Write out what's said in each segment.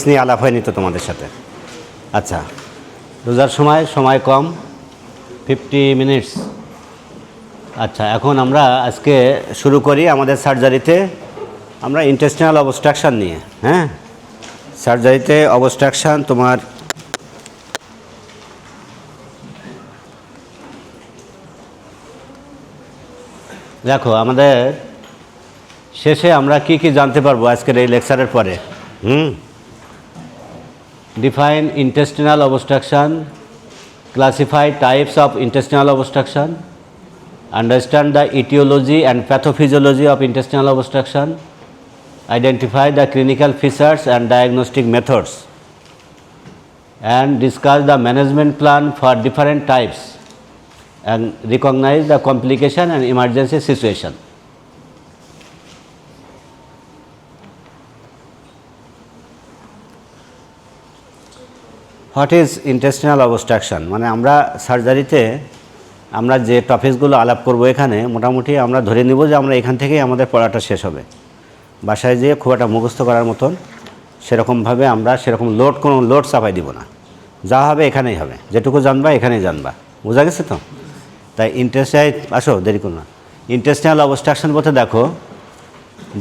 Topics নিয়ে আলাপ হয়নি তো তোমাদের সাথে। আচ্ছা, রোজার সময় কম, 50 মিনিটস। আচ্ছা, এখন আমরা আজকে শুরু করি আমাদের সার্জারিতে আমরা ইন্টেস্টিনাল অবস্ট্রাকশান নিয়ে। হ্যাঁ, সার্জারিতে অবস্ট্রাকশান তোমার দেখো, আমাদের শেষে আমরা কি কি জানতে পারবো আজকের এই লেকচারের পরে। Define intestinal obstruction, classify types of intestinal obstruction, understand the etiology and pathophysiology of intestinal obstruction, identify the clinical features and diagnostic methods, and discuss the management plan for different types and recognize the complication and emergency situation. What is intestinal obstruction? মানে আমরা সার্জারিতে আমরা যে টপিকসগুলো আলাপ করব এখানে মোটামুটি আমরা ধরে নিব যে আমরা এখান থেকেই আমাদের পড়াটা শেষ হবে। বাসায় যেয়ে খুব একটা মুখস্থ করার মতন সেরকমভাবে আমরা কোনো লোড চাপাই দিব না। যা হবে এখানেই হবে, যেটুকু জানবা এখানেই জানবা। বোঝা গেছে তো? তাই আসো দেরি করো না। ইন্টেস্টিনাল অবস্ট্রাকশন বলতে দেখো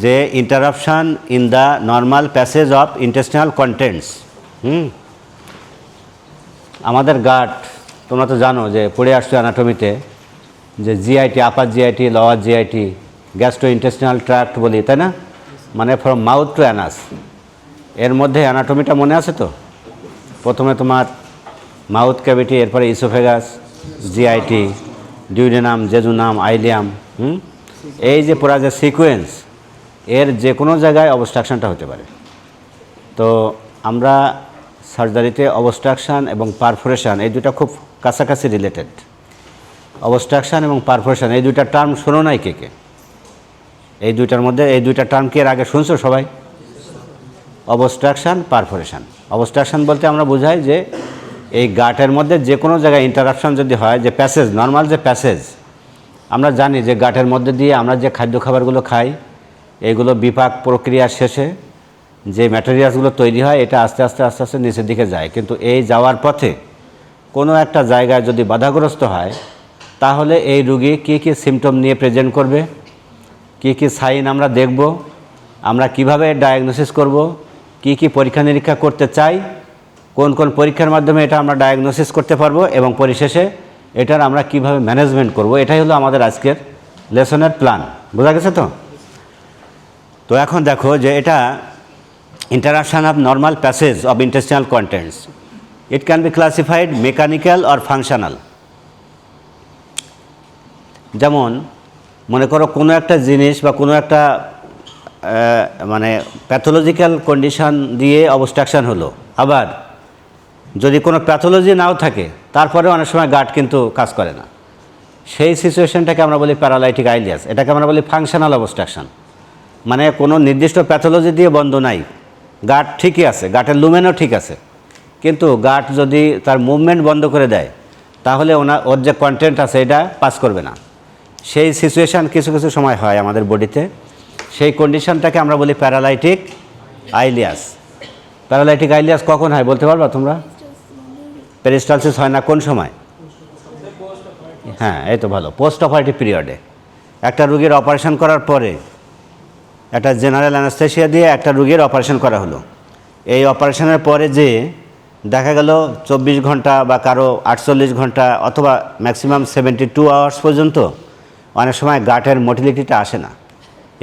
যে interruption in the normal passage of intestinal contents. আমাদের গাট তোমরা তো জানো যে পড়ে আসছো অ্যানাটমিতে যে GIT, upper GIT, lower GIT, gastrointestinal tract বলি, তাই না? মানে ফ্রম মাউথ টু অ্যানাস। এর মধ্যে অ্যানাটমিটা মনে আছে তো? প্রথমে তোমার মাউথ ক্যাভিটি, এরপরে oesophagus, GIT, duodenum, jejunum, ileum. এই যে পুরা যে সিকোয়েন্স, এর যে কোনো জায়গায় অবস্ট্রাকশনটা হতে পারে। তো আমরা সার্জারিতে অবস্ট্রাকশান এবং পারফোরেশন এই দুটা খুব কাছাকাছি রিলেটেড। অবস্ট্রাকশান এবং পারফোরেশন এই দুইটা টার্ম শোনো নাই কে? এই দুইটার মধ্যে এই দুইটা টার্ম কি এর আগে শুনছো সবাই? Obstruction, perforation. অবস্ট্রাকশান বলতে আমরা বোঝাই যে এই গাটের মধ্যে যে কোনো জায়গায় ইন্টারাপশান যদি হয়, যে প্যাসেজ, নর্মাল যে প্যাসেজ, আমরা জানি যে গাটের মধ্যে দিয়ে আমরা যে খাদ্য খাবারগুলো খাই এইগুলো বিপাক প্রক্রিয়ার শেষে যে ম্যাটেরিয়ালসগুলো তৈরি হয় এটা আস্তে আস্তে নিচের দিকে যায়। কিন্তু এই যাওয়ার পথে কোনো একটা জায়গায় যদি বাধাগ্রস্ত হয় তাহলে এই রুগী কী কী সিমটম নিয়ে প্রেজেন্ট করবে, কী কী সাইন আমরা দেখব, আমরা কিভাবে ডায়াগনোসিস করব, কী কী পরীক্ষা নিরীক্ষা করতে চাই, কোন কোন পরীক্ষার মাধ্যমে এটা আমরা ডায়াগনোসিস করতে পারবো এবং পরিশেষে এটার আমরা কিভাবে ম্যানেজমেন্ট করব, এটাই হলো আমাদের আজকের লেসনের প্ল্যান। বোঝা গেছে তো? তো এখন দেখো যে এটা interruption of normal passage of intestinal contents. It can be classified mechanical or functional. যেমন মনে করো কোনো একটা জিনিস বা কোনো একটা মানে প্যাথোলজিক্যাল কন্ডিশন দিয়ে অবস্ট্রাকশন হলো, আবার যদি কোনো প্যাথোলজি নাও থাকে তারপরে অনেক সময় গাট কিন্তু কাজ করে না, সেই সিচুয়েশনটাকে আমরা বলি প্যারালাইটিক আইলিয়াস। এটাকে আমরা বলি ফাংশনাল অবস্ট্রাকশন। মানে কোনো নির্দিষ্ট প্যাথোলজি দিয়ে বন্ধ নাই, গাট ঠিকই আছে, গাটের লুমেনও ঠিক আছে, কিন্তু গাট যদি তার মুভমেন্ট বন্ধ করে দেয় তাহলে ওর যে কন্টেন্ট আছে এটা পাস করবে না। সেই সিচুয়েশান কিছু কিছু সময় হয় আমাদের বডিতে। সেই কন্ডিশনটাকে আমরা বলি প্যারালাইটিক আইলিয়াস। প্যারালাইটিক আইলিয়াস কখন হয় বলতে পারবা তোমরা? পেরিস্টালসিস হয় না কোন সময়? হ্যাঁ, এই তো ভালো, পোস্ট অপারেটিভ পিরিয়ডে। একটা রোগীর অপারেশন করার পরে একটা জেনারেল অ্যানাস্থেশিয়া দিয়ে একটা রোগীর অপারেশন করা হলো। এই অপারেশনের পরে যে দেখা গেল 24 ঘন্টা বা কারো 48 ঘন্টা অথবা ম্যাক্সিমাম 72 আওয়ার্স পর্যন্ত অনেক সময় গাটের মোটিলিটিটা আসে না।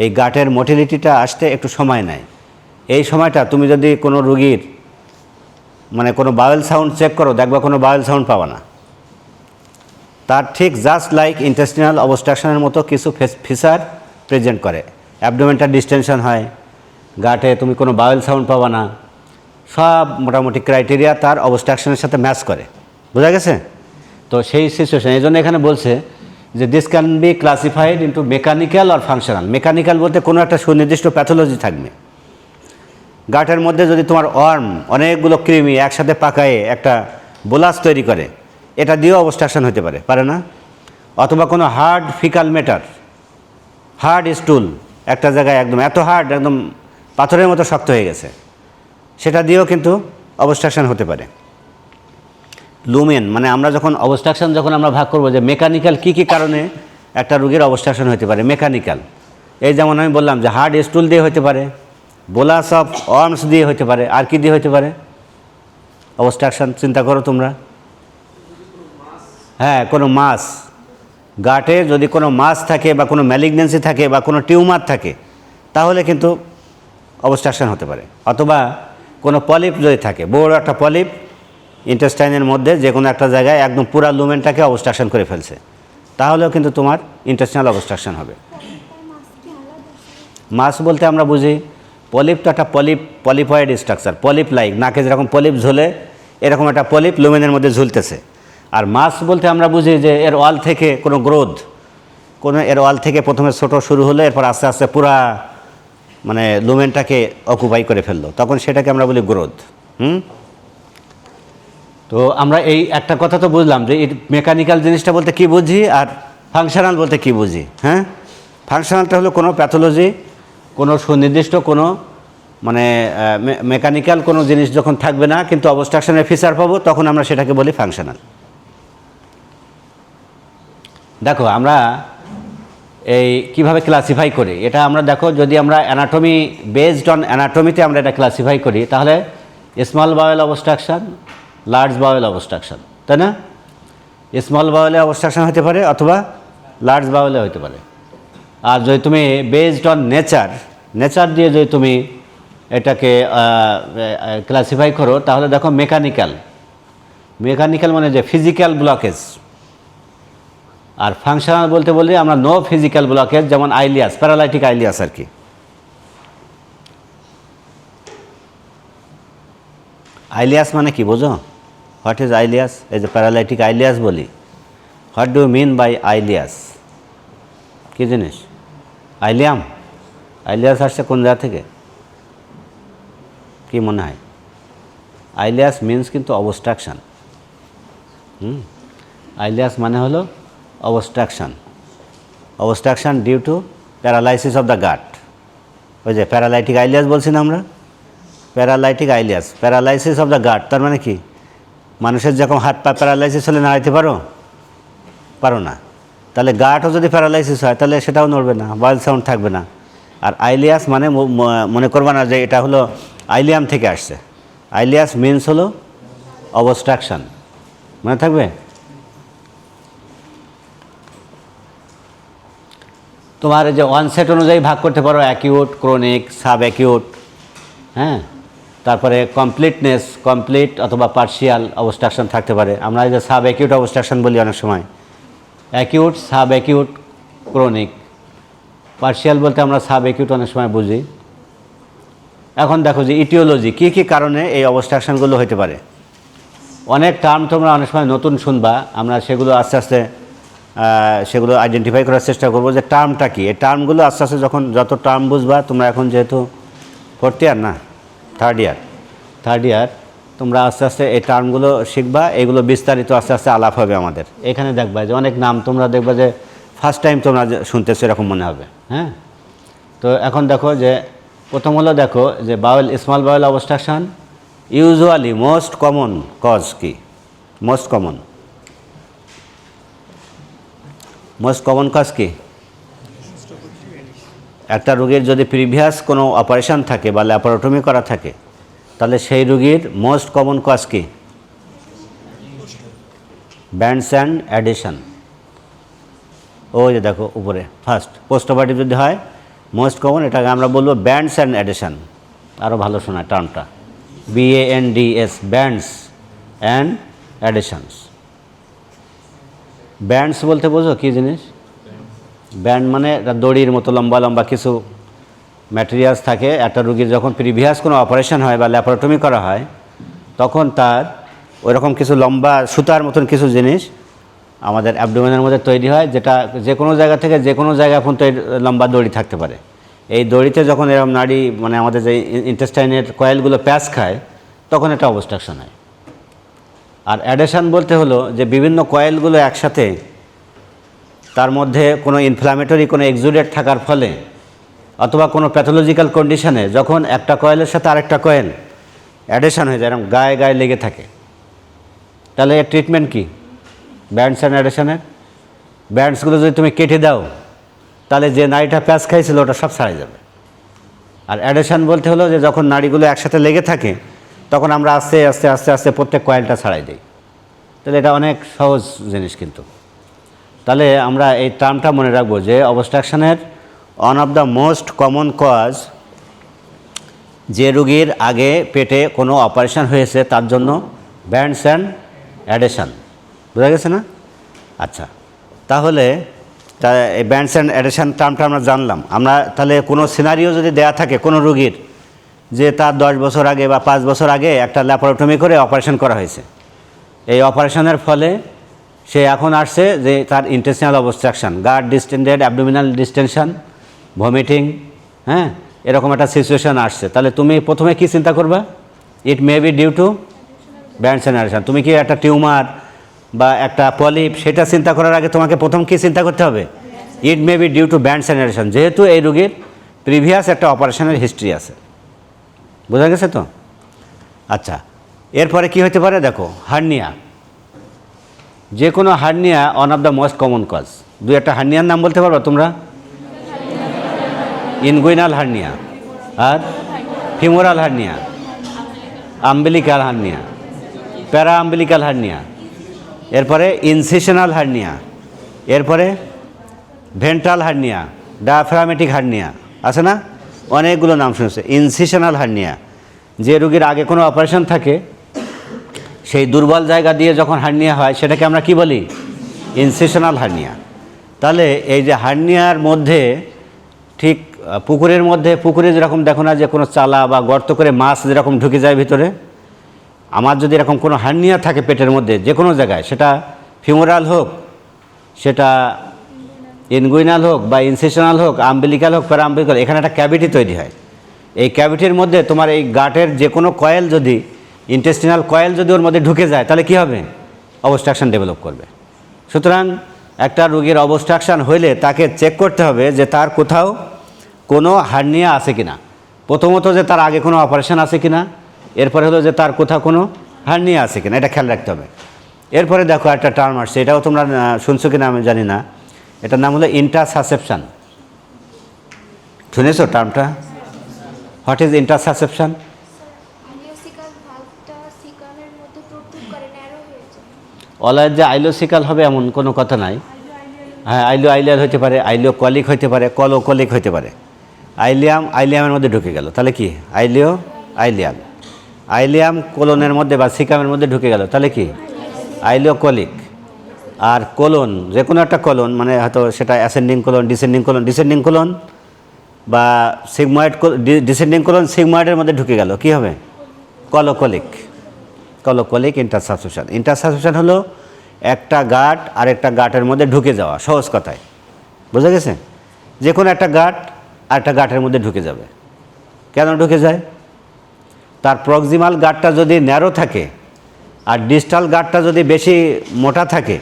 এই গাটের মোটিলিটিটা আসতে একটু সময় নেয়। এই সময়টা তুমি যদি কোনো রোগীর মানে কোনো বাওয়েল সাউন্ড চেক করো, দেখবা কোনো বাওয়েল সাউন্ড পাবা না। তার ঠিক জাস্ট লাইক ইন্টেস্টিনাল অবস্ট্রাকশনের মতো কিছু ফিচার প্রেজেন্ট করে। অ্যাবডোমেনটা ডিস্টেনশন হয়, গাটে তুমি কোনো বাওয়েল সাউন্ড পাবা না, সব মোটামুটি ক্রাইটেরিয়া তার অবস্ট্রাকশনের সাথে ম্যাচ করে। বোঝা গেছে তো? সেই সিচুয়েশন এই জন্য এখানে বলছে যে this can be classified into mechanical আর ফাংশনাল। মেকানিক্যাল বলতে কোনো একটা সুনির্দিষ্ট প্যাথোলজি থাকবে। গাটের মধ্যে যদি তোমার ওয়ার্ম অনেকগুলো কৃমি একসাথে পাকায়ে একটা বোলাস তৈরি করে, এটা দিয়েও অবস্ট্রাকশন হতে পারে, পারে না? অথবা কোনো হার্ড ফিকাল ম্যাটার, হার্ড স্টুল একটা জায়গায় একদম এত হার্ড, একদম পাথরের মতো শক্ত হয়ে গেছে, সেটা দিয়েও কিন্তু অবস্ট্রাকশন হতে পারে। লুমেন মানে আমরা যখন অবস্ট্রাকশন যখন আমরা ভাগ করব যে মেকানিক্যাল কী কী কারণে একটা রোগীর অবস্ট্রাকশন হতে পারে। মেকানিক্যাল এই যেমন আমি বললাম যে হার্ড স্টুল দিয়ে হতে পারে, বোলাস অফ ওয়ার্মস দিয়ে হতে পারে, আর কি দিয়ে হতে পারে অবস্ট্রাকশন চিন্তা করো তোমরা। হ্যাঁ, কোনো মাস, গাটে যদি কোনো মাস থাকে বা কোনো ম্যালিগনেন্সি থাকে বা কোনো টিউমার থাকে তাহলে কিন্তু অবস্ট্রাকশন হতে পারে। অথবা কোনো পলিপ যদি থাকে, বড় একটা পলিপ ইন্টেস্টাইনের মধ্যে যে কোনো একটা জায়গায় একদম পুরা লুমেনটাকে অবস্ট্রাকশন করে ফেলছে, তাহলেও কিন্তু তোমার ইন্টেস্টাইনাল অবস্ট্রাকশন হবে। মাস বলতে আমরা বুঝি পলিপ তো একটা পলিপয়েড স্ট্রাকচার, পলিপ লাইক, নাকে যেরকম পলিপ ঝোলে এরকম একটা পলিপ লুমেনের মধ্যে ঝুলতেছে। আর মাস বলতে আমরা বুঝি যে এর ওয়াল থেকে কোনো গ্রোথ, কোনো এর ওয়াল থেকে প্রথমে ছোট শুরু হলো, এরপর আস্তে আস্তে পুরা মানে লুমেনটাকে অকুপাই করে ফেললো, তখন সেটাকে আমরা বলি গ্রোথ। তো আমরা এই একটা কথা তো বুঝলাম যে এই মেকানিক্যাল জিনিসটা বলতে কী বুঝি আর ফাংশনাল বলতে কী বুঝি। হ্যাঁ, ফাংশনালটা হলো কোনো প্যাথোলজি, কোনো সুনির্দিষ্ট কোনো মানে মেকানিক্যাল কোনো জিনিস যখন থাকবে না কিন্তু অবস্ট্রাকশনের ফিচার পাবো, তখন আমরা সেটাকে বলি ফাংশনাল। দেখো আমরা এই কিভাবে ক্লাসিফাই করি এটা আমরা দেখো, যদি আমরা অ্যানাটমি বেসড অন অ্যানাটমিতে আমরা এটা ক্লাসিফাই করি তাহলে small bowel obstruction, large bowel obstruction, তাই না? স্মল বাওয়েলে অবস্ট্রাকশন হতে পারে অথবা লার্জ বাওয়েলে হতে পারে। আর যদি তুমি বেসড অন নেচার দিয়ে যদি তুমি এটাকে ক্লাসিফাই করো তাহলে দেখো মেকানিক্যাল মানে যে ফিজিক্যাল ব্লকেজ, আর ফাংশনাল বলতে বলি আমরা নো ফিজিক্যাল ব্লকেজ, যেমন আইলিয়াস, প্যারালাইটিক আইলিয়াস আর কি। আইলিয়াস মানে কি বোঝো? What is ileus? এই যে প্যারালাইটিক আইলিয়াস বলি, what do mean by ileus? কী জিনিস? আইলিয়াস আসছে কোন জায়গা থেকে, কি মনে হয়? আইলিয়াস মিনস কিন্তু অবস্ট্রাকশন। আইলিয়াস মানে হলো obstruction due to paralysis of the gut. ওই যে প্যারালাইটিক আইলিয়াস বলছি না আমরা, প্যারালাইসিস অফ দ্য গাট, তার মানে কি মানুষের যখন হাত পা প্যারালাইসিস হলে নাড়াইতে পারো না, তাহলে গাটও যদি প্যারালাইসিস হয় তাহলে সেটাও নড়বে না, বয়েল সাউন্ড থাকবে না। আর আইলিয়াস মানে মনে করবা না যে এটা হলো আইলিয়াম থেকে আসছে, আইলিয়াস মিনস হলো অবস্ট্রাকশন, মনে থাকবে। তোমার যে অনসেট অনুযায়ী ভাগ করতে পারো, অ্যাকিউট, ক্রনিক, সাব অ্যাকিউট, হ্যাঁ, তারপরে কমপ্লিট অথবা পার্শিয়াল অবস্ট্রাকশন থাকতে পারে। আমরা এই যে সাব অ্যাকিউট অবস্ট্রাকশন বলি অনেক সময়, acute, sub acute, chronic. Partial বলতে আমরা সাব অ্যাকিউট অনেক সময় বুঝি। এখন দেখো যে ইটিওলজি, কী কী কারণে এই অবস্ট্রাকশনগুলো হতে পারে। অনেক টার্ম তোমরা অনেক সময় নতুন শুনবা, আমরা সেগুলো আস্তে আস্তে সেগুলো আইডেন্টিফাই করার চেষ্টা করবো যে টার্মটা কী। এই টার্মগুলো আস্তে আস্তে যখন যত টার্ম বুঝবা, তোমরা এখন যেহেতু ফোর্থ ইয়ার না থার্ড ইয়ার, তোমরা আস্তে আস্তে এই টার্মগুলো শিখবা, এগুলো বিস্তারিত আস্তে আস্তে আলাপ হবে আমাদের। এখানে দেখবা যে অনেক নাম তোমরা দেখবা যে ফার্স্ট টাইম তোমরা শুনতেছো এরকম মনে হবে। হ্যাঁ, তো এখন দেখো যে প্রথম হলো দেখো যে small bowel obstruction usually most common cause কি? মোস্ট কমন কজ কি? একটা রোগীর যদি প্রিভিয়াস কোনো অপারেশন থাকে বা ল্যাপারোটমি করা থাকে তাহলে সেই রোগীর মোস্ট কমন কজ কি? Bands and addition. ওই যে দেখো উপরে ফার্স্ট পোস্ট অপারেটিভ যদি হয় মোস্ট কমন, এটাকে আমরা বলবো ব্যান্ডস অ্যান্ড অ্যাডিশন, আরও ভালো শোনায় টার্মটা, BANDS, ব্যান্ডস অ্যান্ড অ্যাডিশনস। ব্যান্ডস বলতে বোঝো কী জিনিস? ব্যান্ড মানে দড়ির মতো লম্বা লম্বা কিছু ম্যাটেরিয়ালস থাকে। একটা রুগীর যখন প্রিভিয়াস কোনো অপারেশন হয় বা ল্যাপারোটমি করা হয় তখন তার ওইরকম কিছু লম্বা সুতার মতন কিছু জিনিস আমাদের অ্যাবডোমেনের মধ্যে তৈরি হয়, যেটা যে কোনো জায়গা থেকে যে কোনো জায়গায় পর্যন্ত লম্বা দড়ি থাকতে পারে। এই দড়িতে যখন এরকম নাড়ি মানে আমাদের যে ইন্টেস্টাইনের কয়েলগুলো প্যাচ খায় তখন এটা অবস্ট্রাকশন হয়। আর অ্যাডেশন বলতে হলো যে বিভিন্ন কয়েলগুলো একসাথে, তার মধ্যে কোনো ইনফ্ল্যামেটরি কোনো এক্সুডেট থাকার ফলে অথবা কোনো প্যাথোলজিক্যাল কন্ডিশনে যখন একটা কয়েলের সাথে আরেকটা কয়েল অ্যাডেশন হয়ে যায়, এরকম গায়ে গায়ে লেগে থাকে, তাহলে এর ট্রিটমেন্ট কী? ব্যান্ডস অ্যান্ড অ্যাডেশনের ব্যান্ডসগুলো যদি তুমি কেটে দাও তাহলে যে নাড়িটা প্যাঁচ খাইছিল ওটা সব ছাড়াই যাবে। আর অ্যাডেশন বলতে হলো যে যখন নাড়িগুলো একসাথে লেগে থাকে তখন আমরা আস্তে আস্তে আস্তে আস্তে প্রত্যেক কয়েলটা ছাড়াই দিই। তাহলে এটা অনেক সহজ জিনিস কিন্তু। তাহলে আমরা এই টার্মটা মনে রাখবো যে অবস্ট্রাকশনের one of the most common cause, যে রুগীর আগে পেটে কোনো অপারেশন হয়েছে তার জন্য ব্যান্ডস অ্যান্ড অ্যাডেশন। বোঝা গেছে না? আচ্ছা, তাহলে এই ব্যান্ডস অ্যান্ড অ্যাডেশন টার্মটা আমরা জানলাম। আমরা তাহলে কোনো সিনারিও যদি দেয়া থাকে কোনো রুগীর যে তার 10 বছর আগে বা 5 বছর আগে একটা ল্যাপারোটমি করে অপারেশন করা হয়েছে, এই অপারেশনের ফলে সে এখন আসছে যে তার ইন্টেস্টিনাল অবস্ট্রাকশন, গাট ডিস্টেন্ডেড, অ্যাবডোমিনাল ডিস্টেনশন, ভমিটিং, হ্যাঁ, এরকম একটা সিচুয়েশান আসছে, তাহলে তুমি প্রথমে কি চিন্তা করবা? It may be due to bands and adhesion. তুমি কি একটা টিউমার বা একটা পলিপ সেটা চিন্তা করার আগে তোমাকে প্রথম কি চিন্তা করতে হবে? It may be due to bands and adhesion, যেহেতু এই রোগীর প্রিভিয়াস একটা অপারেশনের হিস্ট্রি আছে। বোঝা গেছে তো? আচ্ছা, এরপরে কি হতে পারে দেখো, হার্নিয়া। যে কোনো hernia one of the most common cause. দুই একটা হার্নিয়ার নাম বলতে পারবা তোমরা? ইনগুইনাল হার্নিয়া, আর femoral hernia, umbilical hernia, para umbilical hernia, এরপরে ইনসিশনাল হার্নিয়া, এরপরে ভেন্ট্রাল হার্নিয়া, ডায়াফ্রামেটিক হার্নিয়া, আছে না? অনেকগুলো নাম শুনেছে। ইনসিশনাল হার্নিয়া, যে রোগীর আগে কোনো অপারেশন থাকে সেই দুর্বল জায়গা দিয়ে যখন হার্নিয়া হয় সেটাকে আমরা কি বলি? Incisional hernia. তাহলে এই যে হার্নিয়ার মধ্যে ঠিক পুকুরের মধ্যে, পুকুরে যেরকম দেখো না যে কোনো চালা বা গর্ত করে মাছ যেরকম ঢুকে যায় ভিতরে, আমার যদি এরকম কোনো হার্নিয়া থাকে পেটের মধ্যে যে কোনো জায়গায়, সেটা ফিমোরাল হোক, সেটা ইনগুইনাল হোক বা ইনসিশনাল হোক, আম্বিলিকাল হোক, প্যারা আম্বিলিকাল, এখানে একটা ক্যাভিটি তৈরি হয়। এই ক্যাভিটির মধ্যে তোমার এই গাটের যে কোনো কয়েল যদি, ইন্টেস্টিনাল কয়েল যদি ওর মধ্যে ঢুকে যায় তাহলে কী হবে? অবস্ট্রাকশন ডেভেলপ করবে। সুতরাং একটা রোগীর অবস্ট্রাকশন হইলে তাকে চেক করতে হবে যে তার কোথাও কোনো হার্নিয়া আছে কিনা। প্রথমত যে তার আগে কোনো অপারেশন আছে কিনা, এরপরে হলো যে তার কোথাও কোনো হার্নিয়া আছে কিনা, এটা খেয়াল রাখতে হবে। এরপরে দেখো একটা টার্ম আসছে, এটাও তোমরা শুনছো কিনা আমি জানি না, এটার নাম হলো ইন্টারসাসেপশন। শুনেছো টার্মটা? What is ইন্টারসাসেপশন? অলায়ের যে আইলোসিকাল হবে এমন কোনো কথা নাই। হ্যাঁ, আইলিয়াল হতে পারে, কলিক হতে পারে, কলিক হতে পারে। আইলিয়ামের মধ্যে ঢুকে গেল তাহলে কি? আইলিয়াল। আইলিয়াম কোলনের মধ্যে বা সিকামের মধ্যে ঢুকে গেল তাহলে কি? কলিক। আর কোলন, যে কোনো একটা কোলন, মানে হয়তো সেটা অ্যাসেন্ডিং কোলন, ডিসেন্ডিং কোলন বা সিগময়েড, ডিসেন্ডিং কোলন সিগময়েডের মধ্যে ঢুকে গেল, কি হবে? কলিক ইন্টারসাসেপশন। ইন্টারসাসেপশন হলো একটা গাঁট আর একটা গাঁটের মধ্যে ঢুকে যাওয়া, সহজ কথায়। বোঝা গেছে? যে কোনো একটা গাঁট আর একটা গাঁটের মধ্যে ঢুকে যাবে। কেন ঢুকে যায়? তার প্রক্সিমাল গাঁটটা যদি ন্যারো থাকে আর ডিস্টাল গাঁটটা যদি বেশি মোটা থাকে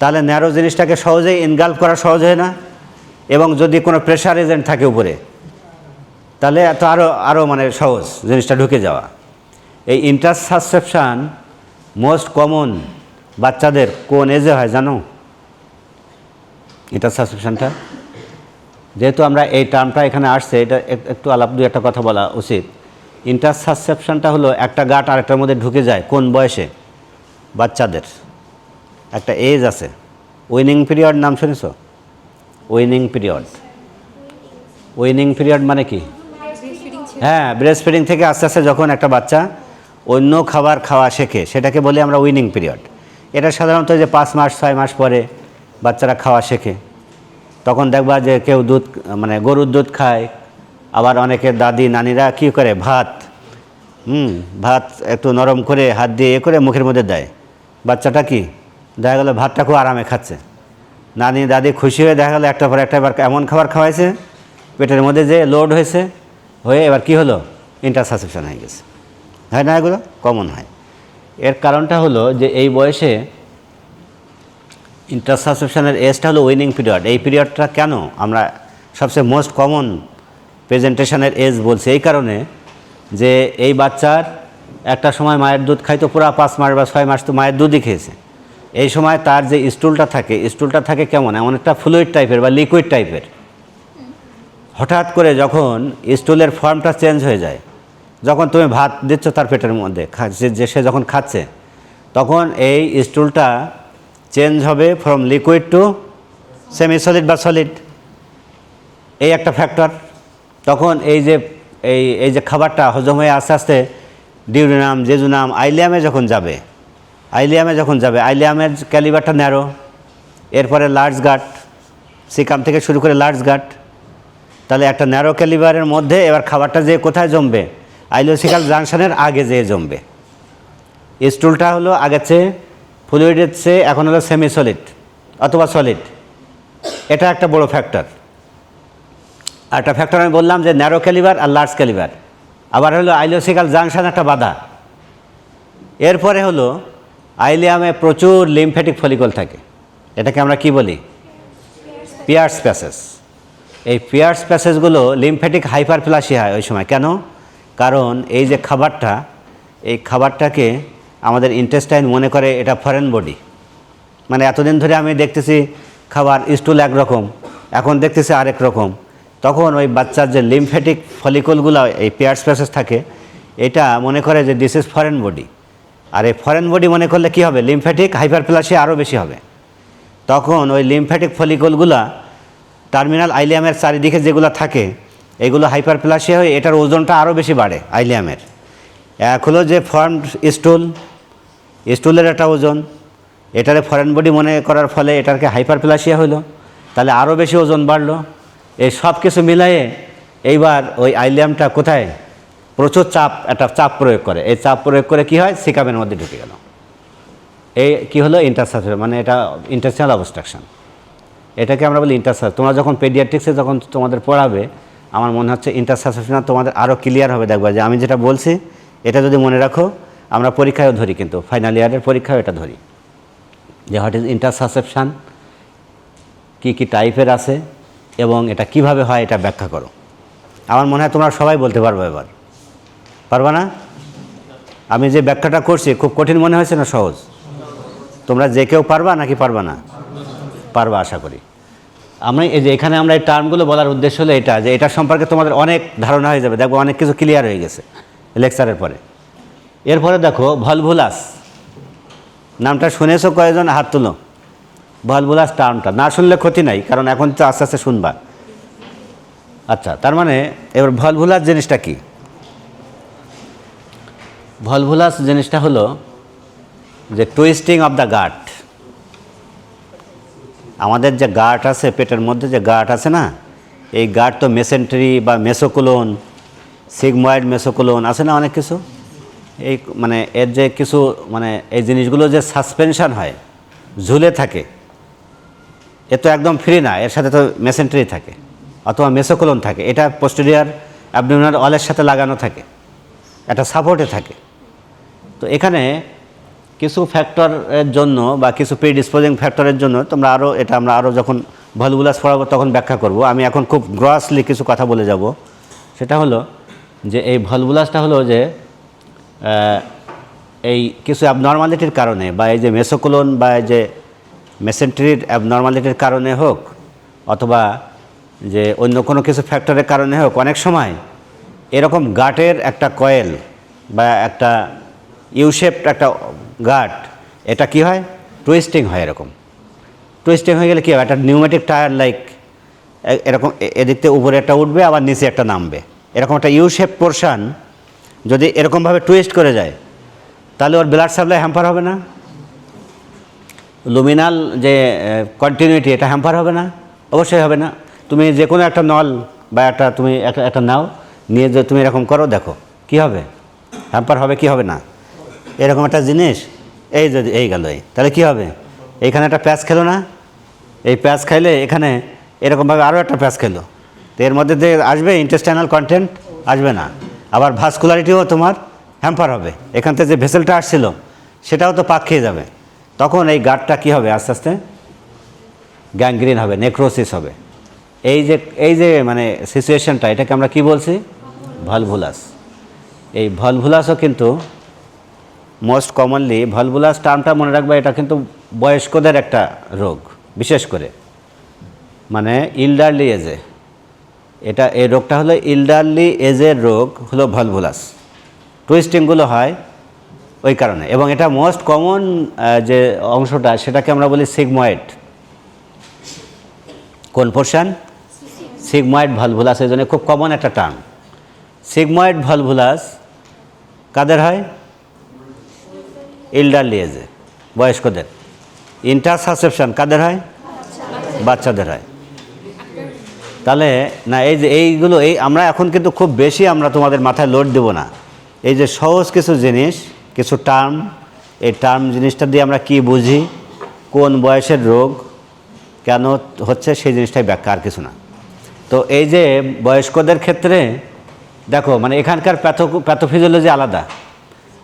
তাহলে ন্যারো জিনিসটাকে সহজেই ইনগাল্ফ করা সহজ হয় না, এবং যদি কোনো প্রেশার এজেন্ট থাকে উপরে তাহলে তো আরও মানে সহজ জিনিসটা ঢুকে যাওয়া। এই ইন্টারসাসেপশন মোস্ট কমন বাচ্চাদের কোন এজে হয় জানো? ইন্টারসাসেপশনটা, যেহেতু আমরা এই টার্মটা এখানে আসছে, এটা একটু দুই একটা কথা বলা উচিত। ইন্টারসাসেপশনটা হলো একটা গাঁট আরেকটার মধ্যে ঢুকে যায় কোন বয়সে? বাচ্চাদের একটা এজ আছে, উইনিং পিরিয়ড, নাম শুনেছ? উইনিং পিরিয়ড মানে কি? হ্যাঁ, ব্রেস্ট ফিডিং থেকে আস্তে আস্তে যখন একটা বাচ্চা অন্য খাবার খাওয়া শেখে সেটাকে বলি আমরা উইনিং পিরিয়ড। এটা সাধারণত যে 5 মাস 6 মাস পরে বাচ্চারা খাওয়া শেখে। তখন দেখবা যে কেউ দুধ, মানে গরুর দুধ খায়, আবার অনেকে দাদি নানিরা কী করে, ভাত একটু নরম করে হাত দিয়ে করে মুখের মধ্যে দেয়। বাচ্চাটা কি দেখা গেলো ভাতটা খুব আরামে খাচ্ছে। নানি দাদি খুশি হয়ে দেখা গেলো একটা পর একটা এবার এমন খাবার খাওয়াইছে পেটের মধ্যে যে লোড হয়ে এবার কি হলো? ইন্টারসাসেপশন হয়ে গেছে। হয় না? এগুলো কমন হয়। এর কারণটা হলো যে এই বয়সে ইন্টারসাসেপশনের এজটা হলো উইনিং পিরিয়ড। এই পিরিয়ডটা কেন আমরা সবচেয়ে মোস্ট কমন প্রেজেন্টেশনের এজ বলছি? এই কারণে যে এই বাচ্চার একটা সময় মায়ের দুধ খাইতো পুরো 5 মাস বা 6 মাস তো মায়ের দুধই খেয়েছে। এই সময় তার যে স্টুলটা থাকে কেমন, এমন একটা ফ্লুইড টাইপের বা লিকুইড টাইপের। হঠাৎ করে যখন স্টুলের ফর্মটা চেঞ্জ হয়ে যায়, যখন তুমি ভাত দিচ্ছ তার পেটের মধ্যে, যে সে যখন খাচ্ছে, তখন এই স্টুলটা চেঞ্জ হবে from liquid to semi solid বা সলিড। এই একটা ফ্যাক্টর। তখন এই যে খাবারটা হজম হয়ে আস্তে আস্তে ডিউডিনাম, জেজুনাম, আইলিয়ামে যখন যাবে, আইলিয়ামের ক্যালিবারটা ন্যারো, এরপরে লার্জ গাট, সিকাম থেকে শুরু করে লার্জ গাট। তাহলে একটা ন্যারো ক্যালিবারের মধ্যে এবার খাবারটা যে কোথায় জমবে, আইলিওসিক্যাল জাংশনের আগে যেয়ে জমবে। স্টুলটা হলো আগের চেয়ে, ফ্লুইডের চেয়ে এখন হলো সেমি সলিড অথবা সলিড। এটা একটা বড় ফ্যাক্টর। আর একটা ফ্যাক্টর আমি বললাম যে ন্যারো ক্যালিবার আর লার্জ ক্যালিবার। আবার হলো আইলিওসিক্যাল জাংশন একটা বাধা। এরপরে হলো আইলিয়ামে প্রচুর লিম্ফ্যাটিক ফলিকল থাকে, এটাকে আমরা কি বলি, পিয়ার্স প্যাসেজ। এই পিয়ার্স প্যাসেজগুলো লিম্ফ্যাটিক হাইপারপ্লাসিয়া হয় ওই সময়। কেন? কারণ এই যে খাবারটা, এই খাবারটাকে আমাদের ইন্টেস্টাইন মনে করে এটা ফরেন বডি। মানে এতদিন ধরে আমি দেখতেছি খাবার স্টুল একরকম, এখন দেখতেছি আরেক রকম। তখন ওই বাচ্চার যে লিম্ফ্যাটিক ফলিকলগুলো, এই পিয়ার্স প্যাসেজ থাকে, এটা মনে করে যে দিস ইজ ফরেন বডি। আর এই ফরেন বডি মনে করলে কি হবে, লিম্ফ্যাটিক হাইপারপ্লাসিয়া আরও বেশি হবে। তখন ওই লিম্ফ্যাটিক ফলিকলগুলা টার্মিনাল আইলিয়ামের চারিদিকে যেগুলো থাকে, এগুলো হাইপারপ্লাসিয়া হয়ে এটার ওজনটা আরও বেশি বাড়ে আইলিয়ামের। এক হলো যে ফর্মড স্টুলের একটা ওজন, এটারে ফরেন বডি মনে করার ফলে এটাকে হাইপারপ্লাসিয়া হলো, তাহলে আরও বেশি ওজন বাড়লো। এই সব কিছু মিলাইয়ে এইবার ওই আইলিয়ামটা কোথায় প্রচুর একটা চাপ প্রয়োগ করে। এই চাপ প্রয়োগ করে কি হয়, সিকামের মধ্যে ঢুকে গেল। এই কি হলো, ইন্টারসার্ফেস, মানে এটা ইন্টেস্টাইনাল অবস্ট্রাকশন। এটাকে আমরা বলি ইন্টারসার্ফেস। তোমরা যখন পেডিয়াট্রিক্সে যখন তোমাদের পড়াবে, আমার মনে হচ্ছে ইন্টারসার্ফেশনাল তোমাদের আরও ক্লিয়ার হবে। দেখবা যে আমি যেটা বলছি এটা যদি মনে রাখো, আমরা পরীক্ষায়ও ধরি, কিন্তু ফাইনাল ইয়ারের পরীক্ষায়ও এটা ধরি যে হোয়াট ইজ ইন্টারসাসেপশন, কী কী টাইপের আছে এবং এটা কিভাবে হয় এটা ব্যাখ্যা করো। আমার মনে হয় তোমরা সবাই বলতে পারবো। এবার পারবা না? আমি যে ব্যাখ্যাটা করছি খুব কঠিন মনে হয়েছে না সহজ? তোমরা যে কেউ পারবা নাকি পারবা না? পারবা আশা করি। আমি এই যে এখানে আমরা এই টার্মগুলো বলার উদ্দেশ্য হলো এটা, যে এটা সম্পর্কে তোমাদের অনেক ধারণা হয়ে যাবে। দেখবো অনেক কিছু ক্লিয়ার হয়ে গেছে লেকচারের পরে। এরপরে দেখো ভলভুলাস, নামটা শুনেছো কয়েকজন? হাত তুলো। ভলভুলাস টার্মটা না শুনলে ক্ষতি নাই, কারণ এখন তো আস্তে আস্তে শুনবা। আচ্ছা, তার মানে এবার ভলভুলাস জিনিসটা কি? ভলভুলাস জিনিসটা হলো যে টুইস্টিং অফ দ্য গাট। আমাদের যে গাট আছে, পেটের মধ্যে যে গাট আছে না, এই গাট তো মেসেন্টারি বা মেসোকোলন, সিগময়েড মেসোকোলন আছে না অনেক কিছু। এই মানে এর যে কিছু মানে এই জিনিসগুলো যে সাসপেনশন হয়, ঝুলে থাকে, এ তো একদম ফ্রি না, এর সাথে তো মেসেন্টারি থাকে অথবা মেসোকোলন থাকে। এটা পোস্টেরিয়র অ্যাবডোমিনাল ওয়ালের সাথে লাগানো থাকে, একটা সাপোর্টে থাকে। তো এখানে কিছু ফ্যাক্টরের জন্য বা কিছু প্রিডিসপোজিং ফ্যাক্টরের জন্য আমরা আরও যখন ভলভুলাস পড়াবো তখন ব্যাখ্যা করব। আমি এখন খুব গ্রসলি কিছু কথা বলে যাব। সেটা হলো যে এই ভলভুলাসটা হলো যে এই কিছু অ্যাবনর্মালিটির কারণে, বা এই যে মেসোকোলন বা এই যে মেসেন্টারির অ্যাবনর্মালিটির কারণে হোক, অথবা যে অন্য কোনো কিছু ফ্যাক্টরের কারণে হোক, অনেক সময় এরকম গাটের একটা কয়েল বা একটা ইউশেপড একটা গাট, এটা কি হয়, টুইস্টিং হয়। এরকম টুইস্টিং হয়ে গেলে কী হয়, একটা নিউমেটিক টায়ার লাইক এরকম এদিক থেকে উপরে একটা উঠবে, আবার নিচে একটা নামবে। এরকম একটা ইউশেপ পোর্শন যদি এরকমভাবে টুইস্ট করে যায়, তাহলে ওর ব্লাড সাপ্লাই হ্যাম্পার হবে না? লুমিনাল যে কন্টিনিউটি, এটা হ্যাম্পার হবে না? অবশ্যই হবে না। তুমি যে কোনো একটা নল বা তুমি একটা নাও, নিয়ে যে তুমি এরকম করো, দেখো কি হবে, হ্যাম্পার হবে কি হবে না? এরকম একটা জিনিস এই যদি এই গেল, তাহলে কি হবে, এইখানে একটা প্যাচ খেলো না, এই প্যাচ খাইলে এখানে এরকমভাবে আরও একটা প্যাচ খেলো, তো এর মধ্যে দিয়ে আসবে ইন্টেস্টাইনাল কন্টেন্ট, আসবে না। আবার ভাস্কুলারিটিও তোমার হ্যাম্পার হবে, এখান থেকে যে ভেসেলটা আসছিল সেটাও তো পাক খেয়ে যাবে। তখন এই গাটটা কী হবে, আস্তে আস্তে গ্যাংগ্রিন হবে, নেক্রোসিস হবে। এই যে মানে সিচুয়েশনটা, এটাকে আমরা কি বলছি, ভলভুলাস। এই ভলভুলাসও কিন্তু মোস্ট কমনলি ভলভুলাস টার্মটা মনে রাখবে, এটা কিন্তু বয়স্কদের একটা রোগ, বিশেষ করে মানে ইল্ডারলি এজে। এই রোগটা হলো ইল্ডারলি এজের রোগ হলো ভলভুলাস। টুইস্টিংগুলো হয় ওই কারণে, এবং এটা মোস্ট কমন যে অংশটা সেটাকে আমরা বলি সিগময়েড। কোন পোর্শন? সিগময়েড ভলভুলাস, এই জন্য খুব কমন একটা টার্ম। সিগময়েড ভলভুলাস কাদের হয়? ইল্ডারলি এজে, বয়স্কদের। ইন্টারসাসেপশন কাদের হয়? বাচ্চাদের হয়। তাহলে না, এই যে এইগুলো আমরা এখন কিন্তু খুব বেশি আমরা তোমাদের মাথায় লোড দেব না। এই যে সহজ কিছু জিনিস, কিছু টার্ম, এই টার্ম জিনিসটা দিয়ে আমরা কি বুঝি, কোন বয়সের রোগ কেন হচ্ছে, সেই জিনিসটাই ব্যাখ্যা, আর কিছু না। তো এই যে বয়স্কদের ক্ষেত্রে দেখো, মানে এখানকার প্যাথোফিজিওলজি আলাদা।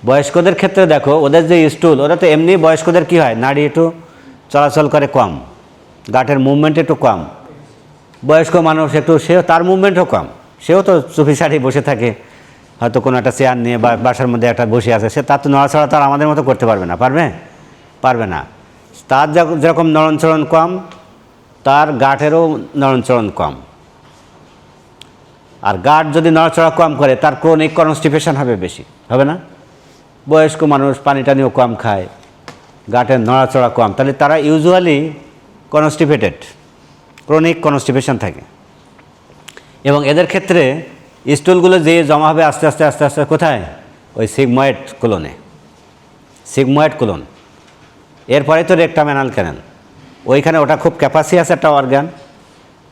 বয়স্কদের ক্ষেত্রে দেখো, ওদের যে স্টুল, ওরা তো এমনি বয়স্কদের কী হয়, নাড়ি একটু চলাচল করে কম, গাঁটের মুভমেন্ট একটু কম। বয়স্ক মানুষ একটু, সেও তার মুভমেন্টও কম, সেও তো চুপি সারি বসে থাকে, হয়তো কোনো একটা চেয়ার নিয়ে বা বাসার মধ্যে একটা বসে আছে, সে তার তো নড়াচড়া তার আমাদের মতো করতে পারবে না, পারবে না। তার যেরকম নড়নচড়ন কম, তার গাঁটেরও নড়নচড়ন কম। আর গাঁট যদি নড়াচড়া কম করে, তার ক্রনিক কনস্টিপেশন হবে বেশি, হবে না? বয়স্ক মানুষ পানি টানিও কম খায়, গাঁটের নড়াচড়া কম, তাহলে তারা ইউজুয়ালি কনস্টিপেটেড, ক্রনিক কনস্টিপেশন থাকে। এবং এদের ক্ষেত্রে স্টুলগুলো যে জমা হবে আস্তে আস্তে আস্তে আস্তে কোথায়? ওই সিগময়েড কোলনে, সিগময়েড কোলন। এরপরে তো রেকটাম অ্যানাল ক্যানাল, ওইখানে ওটা খুব ক্যাপাসিয়াস একটা অর্গান।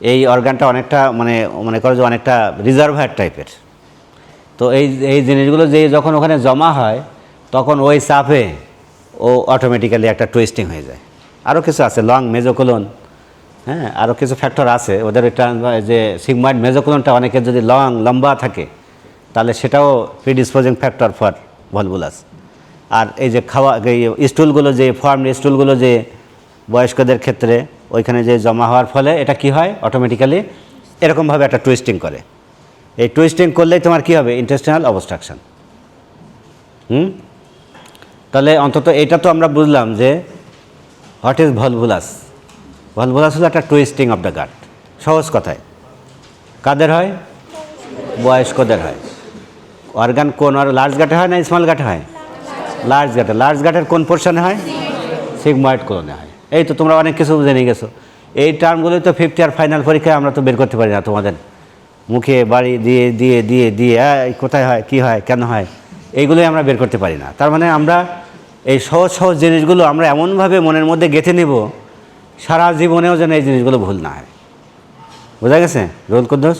এই অর্গানটা অনেকটা মনে করো যে অনেকটা রিজার্ভার টাইপের। তো এই জিনিসগুলো যে যখন ওখানে জমা হয়, তখন ওই চাপে ও অটোমেটিক্যালি একটা টুইস্টিং হয়ে যায়। আরও কিছু আছে, লং মেজোকোলন, হ্যাঁ, আরও কিছু ফ্যাক্টর আছে ওদের। এটা যে সিগময়েড মেজোকোলনটা অনেকের যদি লম্বা থাকে, তাহলে সেটাও প্রিডিসপোজিং ফ্যাক্টর ফর ভলভুলাস। আর এই যে এই স্টুলগুলো, যে ফর্মড স্টুলগুলো যে বয়স্কদের ক্ষেত্রে ওইখানে যে জমা হওয়ার ফলে এটা কি হয়, অটোমেটিক্যালি এরকমভাবে একটা টুইস্টিং করে। এই টুইস্টিং করলেই তোমার কি হবে? Intestinal obstruction. তাহলে অন্তত এইটা তো আমরা বুঝলাম যে হোয়াট ইজ ভলভুলাস। ভলভুলাস হলো একটা টুইস্টিং অফ দ্য গাট, সহজ কথায়। কাদের হয়? বয়স্কদের হয়। অর্গান কোন, আর লার্জ গাটে হয় না স্মল গাটে হয়? লার্জ গাটে। লার্জ গাটের কোন পোর্শনে হয়? সিগময়েড কোলনে হয়। এই তো তোমরা অনেক কিছু জেনে গেছো। এই টার্মগুলোই তো ফিফথ ইয়ার ফাইনাল পরীক্ষায় আমরা তো বের করতে পারি না, তোমাদের মুখে বাড়ি দিয়ে দিয়ে দিয়ে দিয়ে কোথায় হয়, কি হয়, কেন হয়, এইগুলোই আমরা বের করতে পারি না। তার মানে আমরা এই সহজ সহজ জিনিসগুলো আমরা এমনভাবে মনের মধ্যে গেঁথে নেব, সারা জীবনেও যেন এই জিনিসগুলো ভুল না হয়। বোঝা গেছে রোল কুদ্দুস?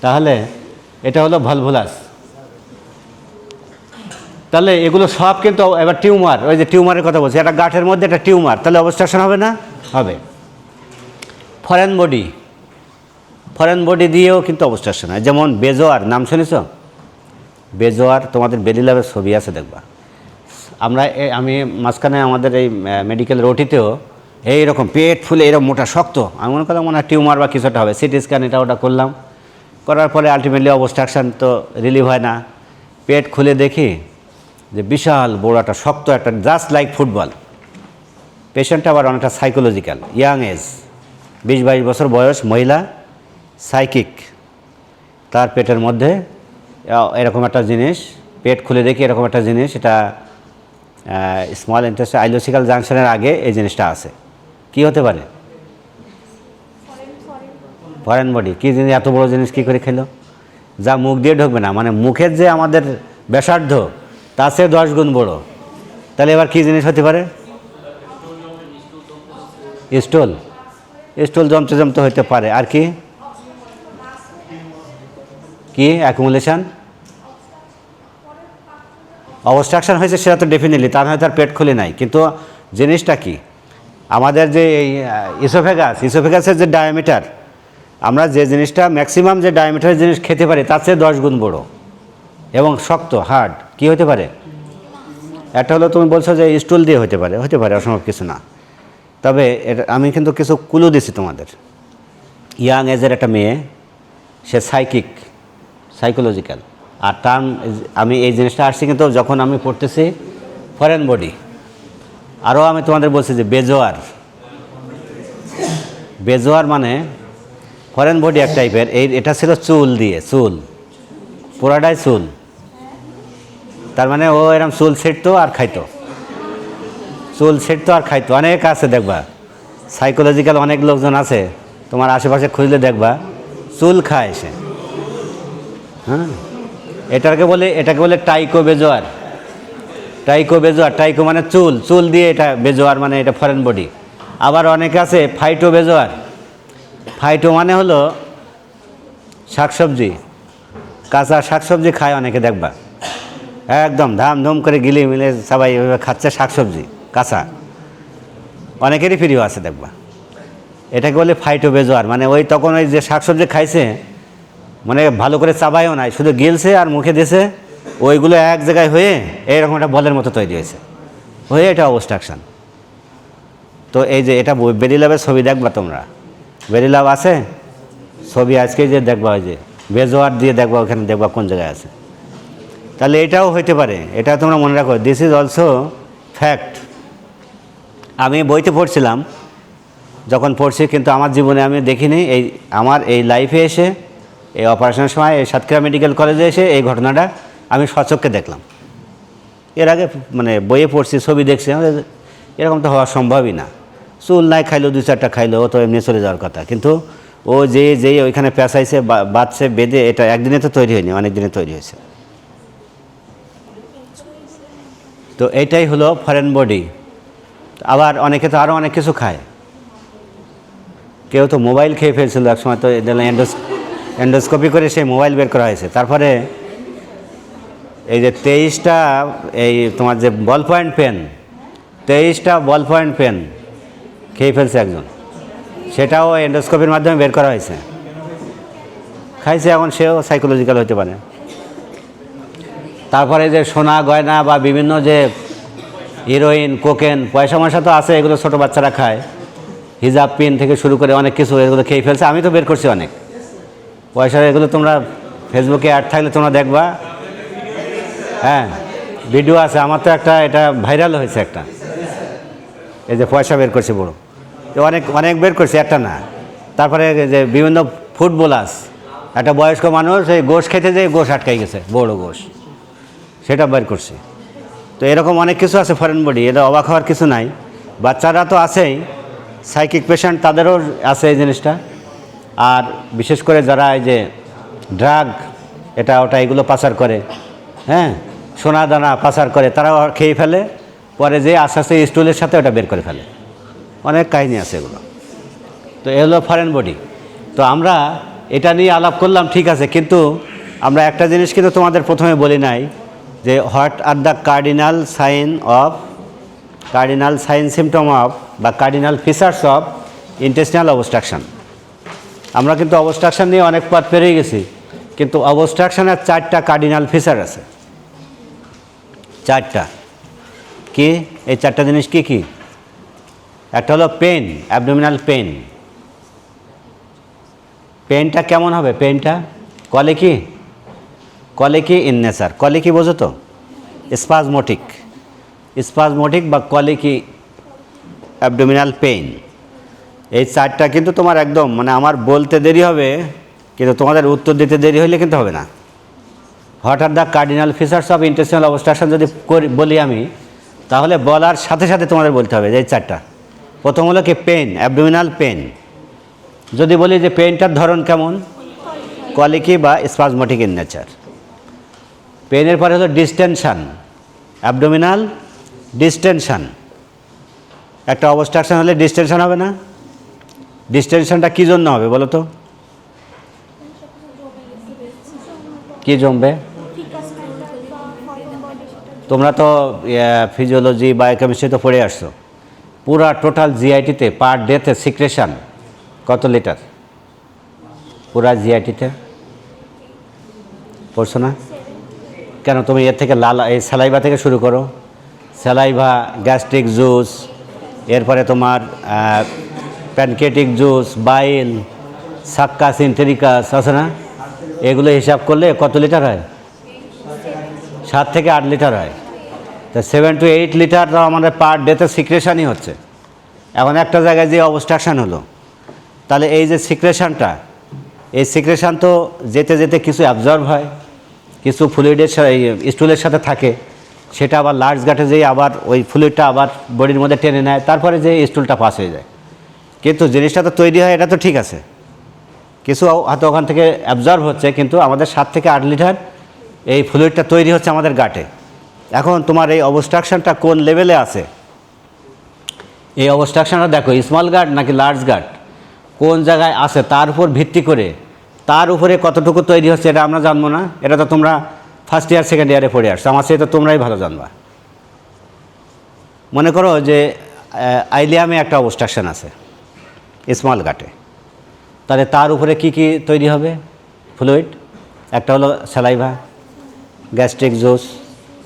তাহলে এটা হলো ভলভুলাস। তাহলে এগুলো সব কিন্তু এবার টিউমার, ওই যে টিউমারের কথা বলছি, একটা গাঁটের মধ্যে একটা টিউমার, তাহলে অবস্ট্রাকশন হবে না? হবে। ফরেন বডি দিয়েও কিন্তু অবস্ট্রাকশন হয়, যেমন বেজোয়ার, নাম শুনেছ? বেজোয়ার তোমাদের বেলি ল্যাবের ছবি আছে, দেখবা। আমি মাঝখানে আমাদের এই মেডিকেল রোটিতেও এইরকম পেট ফুলে এরকম মোটা শক্ত, আমি মনে করলাম মনে হয় টিউমার বা কিছুটা হবে। সিটি স্ক্যান এটা ওটা করলাম, করার পরে আলটিমেটলি অবস্ট্রাকশন তো রিলিভ হয় না। পেট খুলে দেখি যে বিশাল বড় একটা শক্ত একটা, জাস্ট লাইক ফুটবল। পেশেন্টটা আবার অনেকটা সাইকোলজিক্যাল, ইয়াং এজ, 20-22 বছর বয়স, মহিলা, সাইকিক। তার পেটের মধ্যে এরকম একটা জিনিস, পেট খুলে দেখি এরকম একটা জিনিস, এটা স্মল ইন্টেস্টাইন আইলোসিক্যাল জাংশনের আগে এই জিনিসটা আছে। কি হতে পারে? Foreign body. কী জিনিস, এত বড় জিনিস কী করে খেলো? যা মুখ দিয়ে ঢুকবে না, মানে মুখের যে আমাদের ব্যাসার্ধ তার চেয়ে 10 গুণ বড়। তাহলে এবার কী জিনিস হতে পারে? স্টুল জমতে হতে পারে। আর কি অ্যাকুমুলেশন, অবস্ট্রাকশন হয়েছে, সেটা তো ডেফিনেটলি, তার হয়তো আর পেট খুলে নাই। কিন্তু জিনিসটা কি, আমাদের যে এই ইসোফেগাসের যে ডায়ামিটার, আমরা যে জিনিসটা ম্যাক্সিমাম যে ডায়ামিটারের জিনিস খেতে পারি তার চেয়ে 10 গুণ বড় এবং শক্ত, হার্ড। কি হতে পারে? একটা হলো তুমি বলছো যে স্টুল দিয়ে হতে পারে, অসম্ভব কিছু না। তবে আমি কিন্তু কিছু ক্লু দিছি তোমাদের। ইয়াং এজের একটা মেয়ে, সে সাইকোলজিক্যাল, আর টার্ম আমি এই জিনিসটা আসছি কিন্তু যখন আমি পড়তেছি ফরেন বডি। আরও আমি তোমাদের বলছি যে বেজোয়ার, বেজোয়ার মানে ফরেন বডি এক টাইপের। এটা ছিল চুল দিয়ে, চুল পুরাটাই চুল, তার মানে ও এরকম চুল ছিঁড়তো আর খাইতো, চুল ছিঁড়তো আর খাইতো। অনেক আছে দেখবা, সাইকোলজিক্যাল অনেক লোকজন আছে, তোমার আশেপাশে খুঁজলে দেখবা চুল খায় সে। হ্যাঁ, এটাকে বলে টাইকো বেজোয়ার। টাইকো বেজোয়ার, টাইকো মানে চুল, চুল দিয়ে এটা বেজোয়ার, মানে এটা ফরেন বডি। আবার অনেকে আছে ফাইটো বেজোয়ার। ফাইটো মানে হলো শাকসবজি, কাঁচা শাকসবজি খায় অনেকে দেখবা, একদম ধামধুম করে গিলে মিলে সবাই এভাবে খাচ্ছে শাকসবজি কাঁচা, অনেকেরই প্রিয় আছে দেখবা। এটাকে বলে ফাইটো বেজোয়ার, মানে ওই তখন ওই যে শাকসবজি খাইছে মানে ভালো করে চাবাইও নাই, শুধু গিলছে আর মুখে দিয়েছে, ওইগুলো এক জায়গায় হয়ে এইরকম একটা বলের মতো তৈরি হয়েছে, হয়ে এটা অবস্ট্রাকশান। তো এই যে এটা বেরিলাভের ছবি দেখবা তোমরা, বেরিলাভ আছে ছবি আজকে যে দেখবা, ওই যে বেজোয়ার দিয়ে দেখবা, ওখানে দেখবা কোন জায়গায় আছে। তাহলে এটাও হইতে পারে, এটা তোমরা মনে রাখো, দিস ইজ অলসো ফ্যাক্ট। আমি বইতে পড়ছিলাম যখন পড়ছি, কিন্তু আমার জীবনে আমি দেখিনি। আমার এই লাইফে এসে, এই অপারেশনের সময় এই সাতক্ষীরা মেডিকেল কলেজে এসে এই ঘটনাটা আমি স্বচক্ষে দেখলাম। এর আগে মানে বইয়ে পড়ছি, ছবি দেখছি, এরকম তো হওয়া সম্ভবই না। চুল নাই খাইলো, 2-4টা খাইলো, ও তো এমনি চলে যাওয়ার কথা। কিন্তু ও যেই ওইখানে পেঁচাইছে, বাঁধছে, বেঁধে, এটা একদিনে তো তৈরি হয়নি, অনেক দিনে তৈরি হয়েছে। তো এইটাই হলো ফরেন বডি। আবার অনেকে তো আরও অনেক কিছু খায়, কেউ তো মোবাইল খেয়ে ফেলছিল একসময়, তো এন্ডোস্কোপি করে সেই মোবাইল বের করা হয়েছে। তারপরে এই যে 23টা এই তোমার যে বল পয়েন্ট পেন, 23টা বল পয়েন্ট পেন খেয়ে ফেলছে একজন, সেটাও এন্ডোস্কোপির মাধ্যমে বের করা হয়েছে। খাইছে, এখন সেও সাইকোলজিক্যাল হতে পারে। তারপরে যে সোনা গয়না বা বিভিন্ন যে হিরোইন, কোকেন, পয়সা ময়সা তো আছে, এগুলো ছোটো বাচ্চারা খায়, হিজাব পিন থেকে শুরু করে অনেক কিছু এগুলো খেয়ে ফেলছে। আমি তো বের করছি অনেক পয়সা, এগুলো তোমরা ফেসবুকে অ্যাড থাকলে তোমরা দেখবা। হ্যাঁ, ভিডিও আছে আমার তো, একটা এটা ভাইরাল হয়েছে একটা, এই যে পয়সা বের করছে বড়, অনেক অনেক বের করছে, একটা না। তারপরে যে বিভিন্ন ফুটবলার্স, একটা বয়স্ক মানুষ এই গোশ খেতে যেয়ে গোশ আটকাই গেছে, বড় গোশ, সেটা বের করছে। তো এরকম অনেক কিছু আছে ফরেন বডি, এটা অবাক হওয়ার কিছু নাই। বাচ্চারা তো আছেই, সাইকিক পেশেন্ট তাদেরও আছে এই জিনিসটা। আর বিশেষ করে যারা এই যে ড্রাগ, এটা ওটা এগুলো পাচার করে, হ্যাঁ, সোনা দানা পাচার করে, তারাও খেয়ে ফেলে, পরে যে আস্তে আস্তে স্টুলের সাথে ওটা বের করে ফেলে। অনেক কাহিনী আছে এগুলো। তো এ হলো ফরেন বডি। তো আমরা এটা নিয়ে আলাপ করলাম, ঠিক আছে, কিন্তু আমরা একটা জিনিস কিন্তু তোমাদের প্রথমে বলি নাই, যে what are the cardinal sign symptom of বা cardinal features of intestinal obstruction. আমরা কিন্তু অবস্ট্রাকশন নিয়ে অনেক পথ পেরিয়ে গেছি, কিন্তু অবস্ট্রাকশনের 4টা কার্ডিনাল ফিচার আছে, 4টা। কি এই 4টা জিনিস কি কি? একটা হলো পেন, অ্যাবডোমিনাল পেন। পেনটা কেমন হবে? পেনটা কলিকি ইন নেচার। কলিকি বোঝো তো? স্পাজমোটিক বা কলিকি অ্যাবডোমিনাল পেইন। এই 4টা কিন্তু তোমার একদম মানে আমার বলতে দেরি হবে, কিন্তু তোমাদের উত্তর দিতে দেরি হইলে কিন্তু হবে না। What are the cardinal features of intestinal obstruction যদি বলি আমি, তাহলে বলার সাথে সাথে তোমাদের বলতে হবে যে এই 4টা। প্রথম হলো কি পেন, অ্যাবডোমিনাল পেন। যদি বলি যে পেনটার ধরন কেমন, কলিকি বা স্পাজমোটিক ইন নেচার। পেনের পরে হলো ডিস্টেনশন, অ্যাবডোমিনাল ডিস্টেনশন। একটা অবস্ট্রাকশন হলে ডিস্টেনশন হবে না? ডিস্টেনশনটা কী জন্য হবে বলো তো? কি জমবে? তোমরা তো ফিজিওলজি বায়োকেমিস্ট্রি তো পড়ে আসছো। পুরা টোটাল জিআইটিতে পার ডেতে সিক্রেশন কত লিটার? পুরা জিআইটিতে পড়ছো না কেন? তুমি এর থেকে এই স্যালাইভা থেকে শুরু করো, স্যালাইভা, গ্যাস্ট্রিক জুস, এরপরে তোমার প্যানকেটিক জুস, বাইল, সাক্কাস, ইন্টেরিকাস আছে না? এগুলো হিসাব করলে কত লিটার হয়? 7 থেকে 8 লিটার হয়। তো 7 to 8 লিটার আমাদের পার ডেতে সিক্রেশনই হচ্ছে। এখন একটা জায়গায় যে অবস্ট্রাকশন হলো, তাহলে এই যে সিক্রেশনটা, এই সিক্রেশন তো যেতে যেতে কিছু অ্যাবজর্ব হয়, কিছু ফ্লুইডের স্টুলের সাথে থাকে, সেটা আবার লার্জ গাটে যেয়ে আবার ওই ফ্লুইডটা আবার বডির মধ্যে টেনে নেয়, তারপরে যে স্টুলটা পাস হয়ে যায়। কিন্তু জিনিসটা তো তৈরি হয়, এটা তো ঠিক আছে, কিছু হয়তো ওখান থেকে অ্যাবজর্ব হচ্ছে, কিন্তু আমাদের 7 থেকে 8 লিটার এই ফ্লুইডটা তৈরি হচ্ছে আমাদের গাটে। এখন তোমার এই অবস্ট্রাকশনটা কোন লেভেলে আছে, এই অবস্ট্রাকশনটা দেখো স্মল গাট নাকি লার্জ গাট কোন জায়গায় আছে, তার উপর ভিত্তি করে তার উপরে কতটুকু তৈরি হচ্ছে এটা আমরা জানবো না। এটা তো তোমরা ফার্স্ট ইয়ার সেকেন্ড ইয়ারে পড়ে আসছো, আমার সাথে তো তোমরাই ভালো জানবা। মনে করো যে আইলিয়ামে একটা অবস্ট্রাকশন আছে স্মল গাটে, তাহলে তার উপরে কি কি তৈরি হবে ফ্লুইড? একটা হলো saliva, gastric juice,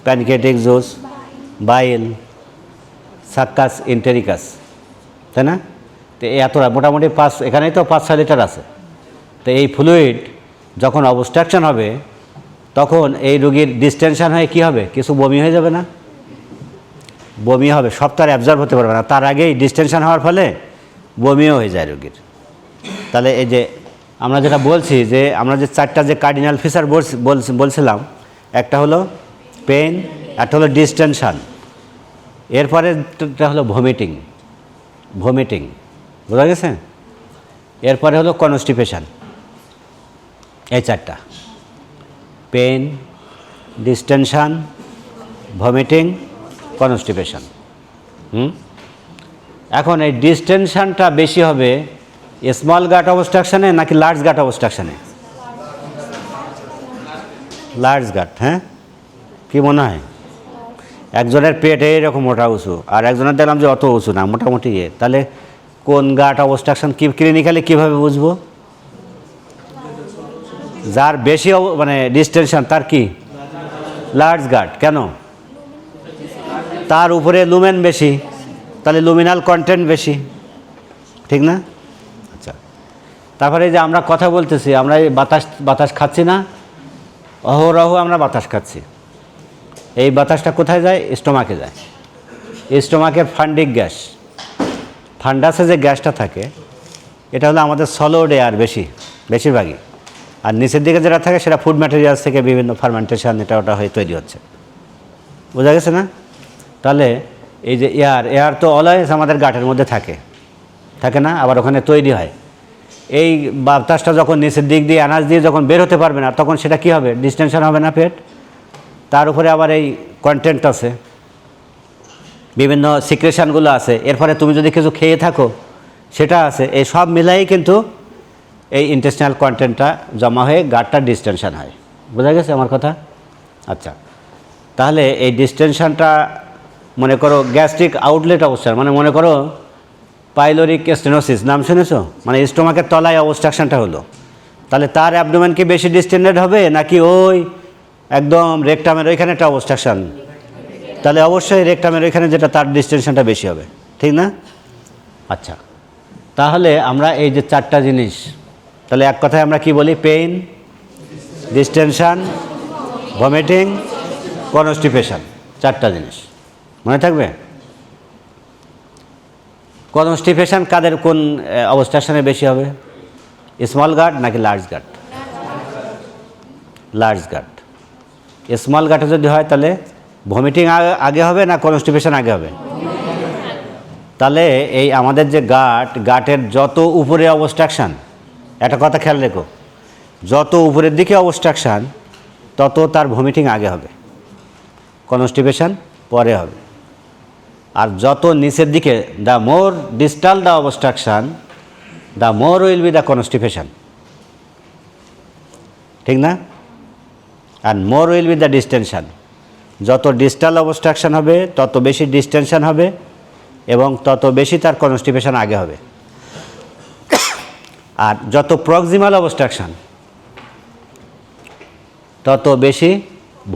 pancreatic juice, bile, succus entericus, তাই না? তো এতটা মোটামুটি এখানেই তো 5-6 লিটার আছে। তো এই ফ্লুইড যখন অবস্ট্রাকশন হবে তখন এই রোগীর ডিস্টেনশন হয়ে কী হবে, কিছু বমি হয়ে যাবে না? বমি হবে, সব তার অ্যাবজর্ব হতে পারবে না, তার আগেই ডিস্টেনশন হওয়ার ফলে বমিও হয়ে যায় রোগীর। তাহলে এই যে আমরা যেটা বলছি যে আমরা যে 4টা যে কার্ডিনাল ফিচার বলছিলাম, একটা হলো পেইন, একটা হলো ডিস্টেনশন, এরপরে হলো ভমিটিং, বোঝা গেছে? এরপরে হলো কনস্টিপেশন। এই 4টা, পেইন, ডিস্টেনশন, ভমিটিং, কনস্টিপেশন। এখন এই ডিস্টেনশনটা বেশি হবে স্মল গাট অবস্ট্রাকশনে নাকি লার্জ গাট অবস্ট্রাকশনে? লার্জ গাট, হ্যাঁ, কি মনে হয়? একজনের পেট এইরকম মোটা উঁচু, আর একজনের দেখলাম যে অত উঁচু না, মোটামুটি তাহলে কোন গাট অবস্ট্রাকশন কি ক্লিনিক্যালি কীভাবে বুঝবো? যার বেশি মানে ডিস্টেনশন তার কি লার্জ গাট। কেন? তার উপরে লুমেন বেশি, তাহলে লুমিনাল কন্টেন্ট বেশি, ঠিক না? আচ্ছা, তারপরে এই যে আমরা কথা বলতেছি, আমরা এই বাতাস খাচ্ছি না, অহরহ আমরা বাতাস খাচ্ছি, এই বাতাসটা কোথায় যায়? স্টোমাকে যায়। স্টোমাকের ফান্ডিক গ্যাস, ফান্ডাসে যে গ্যাসটা থাকে এটা হলো আমাদের সলিড এয়ার বেশিরভাগই, আর নিচের দিকে যেটা থাকে সেটা ফুড ম্যাটেরিয়ালস থেকে বিভিন্ন ফার্মেন্টেশন এটা ওটা হয়ে তৈরি হচ্ছে, বোঝা গেছে না? তাহলে এই যে এয়ার তো অলওয়েজ আমাদের গাটের মধ্যে থাকে না, আবার ওখানে তৈরি হয়। এই বাতাসটা যখন নিচের দিক দিয়ে আনাজ দিয়ে যখন বের হতে পারবে না, তখন সেটা কি হবে? ডিস্টেনশন হবে না পেট? তার উপরে আবার এই কন্টেন্ট আছে, বিভিন্ন সিক্রেশনগুলো আছে, এর ফলে তুমি যদি কিছু খেয়ে থাকো সেটা আছে, এই সব মিলাই কিন্তু এই ইন্টেস্টিনাল কন্টেন্টটা জমা হয়ে গাটটা ডিস্টেনশন হয়। বোঝা গেছে আমার কথা? আচ্ছা, তাহলে এই ডিস্টেনশনটা মনে করো গ্যাস্ট্রিক আউটলেট অবস্থান, মানে মনে করো পাইলোরিক স্টেনোসিস নাম শুনেছো, মানে স্টোমাকের তলায় অবস্ট্রাকশনটা হলো, তাহলে তার অ্যাবডোমেন কি বেশি ডিস্টেন্ডেড হবে নাকি ওই একদম রেকটামের ওইখানে একটা অবস্ট্রাকশন? তাহলে অবশ্যই রেকটামের ওইখানে যেটা তার ডিস্টেনশনটা বেশি হবে, ঠিক না? আচ্ছা, তাহলে আমরা এই যে 4টা জিনিস, তাহলে এক কথায় আমরা কি বলি? পেইন, ডিস্টেনশন, ভমিটিং, কনস্টিপেশন, 4টা জিনিস মনে থাকবে। কনস্টিপেশন কাদের কোন অবস্ট্রাকশনে বেশি হবে? স্মল গাট নাকি লার্জ গাট? লার্জ গাট। স্মল গাটে যদি হয় তাহলে ভমিটিং আগে হবে না কনস্টিপেশন আগে হবে? তাহলে এই আমাদের যে গাটের যত উপরে অবস্ট্রাকশন, একটা কথা খেয়াল রেখো, যত উপরের দিকে অবস্ট্রাকশন তত তার ভমিটিং আগে হবে, কনস্টিপেশন পরে হবে। আর যত নিচের দিকে, the more distal the obstruction the more will be the constipation, ঠিক না? আর more will be the distension, যত ডিস্টাল অবস্ট্রাকশন হবে তত বেশি ডিস্টেনশন হবে এবং তত বেশি তার কনস্টিপেশন আগে হবে। আর যত প্রক্সিমাল অবস্ট্রাকশন তত বেশি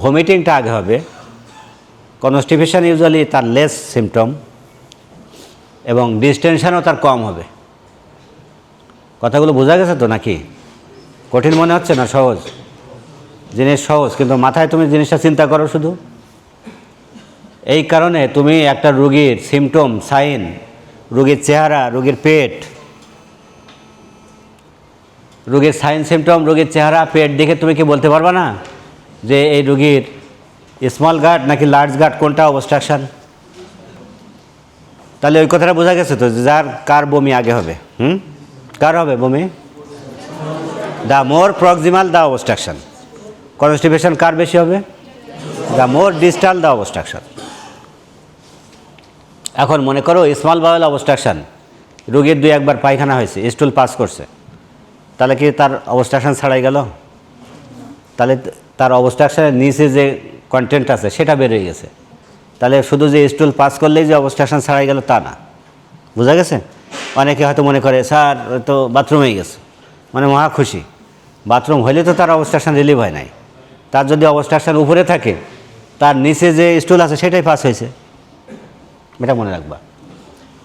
ভমিটিংটা আগে হবে, কনস্টিপেশন ইউজুয়ালি তার লেস সিমটম এবং ডিস্টেনশনও তার কম হবে। কথাগুলো বোঝা গেছে তো নাকি? কঠিন মনে হচ্ছে না? সহজ? জিনিস সহজ, কিন্তু মাথায় তুমি জিনিসটা চিন্তা করো শুধু। এই কারণে তুমি একটা রোগীর সিমটম, সাইন, রোগীর চেহারা, রোগীর পেট, রোগীর সাইন সিমটম, রোগীর চেহারা, পেট দেখে তুমি কি বলতে পারবা না যে এই রোগীর স্মল গাট নাকি লার্জ গাট, কোনটা অবস্ট্রাকশন? তাহলে ওই কথাটা বোঝা গেছে তো, যার কার বমি আগে হবে। কার হবে বমি? The more proximal the obstruction. Constipation কার বেশি হবে? The more distal the obstruction. এখন মনে করো স্মল বাওয়েল অবস্ট্রাকশন, রোগীর 2-1 পায়খানা হয়েছে, স্টুল পাস করছে, তাহলে কি তার অবস্ট্রাকশন ছাড়াই গেল? তাহলে তার অবস্ট্রাকশনের নিচে যে কন্টেন্ট আছে সেটা বের হয়ে গেছে। তাহলে শুধু যে স্টুল পাস করলেই যে অবস্ট্রাকশন ছাড়াই গেল তা না। বোঝা গেছে? অনেকে হয়তো মনে করে স্যার তো বাথরুমেই গেছে, মানে মহা খুশি। বাথরুম হইলে তো তার অবস্ট্রাকশন রিলিভ হয় নাই। তার যদি অবস্ট্রাকশন উপরে থাকে, তার নিচে যে স্টুল আছে সেটাই পাস হয়েছে, এটা মনে রাখবা।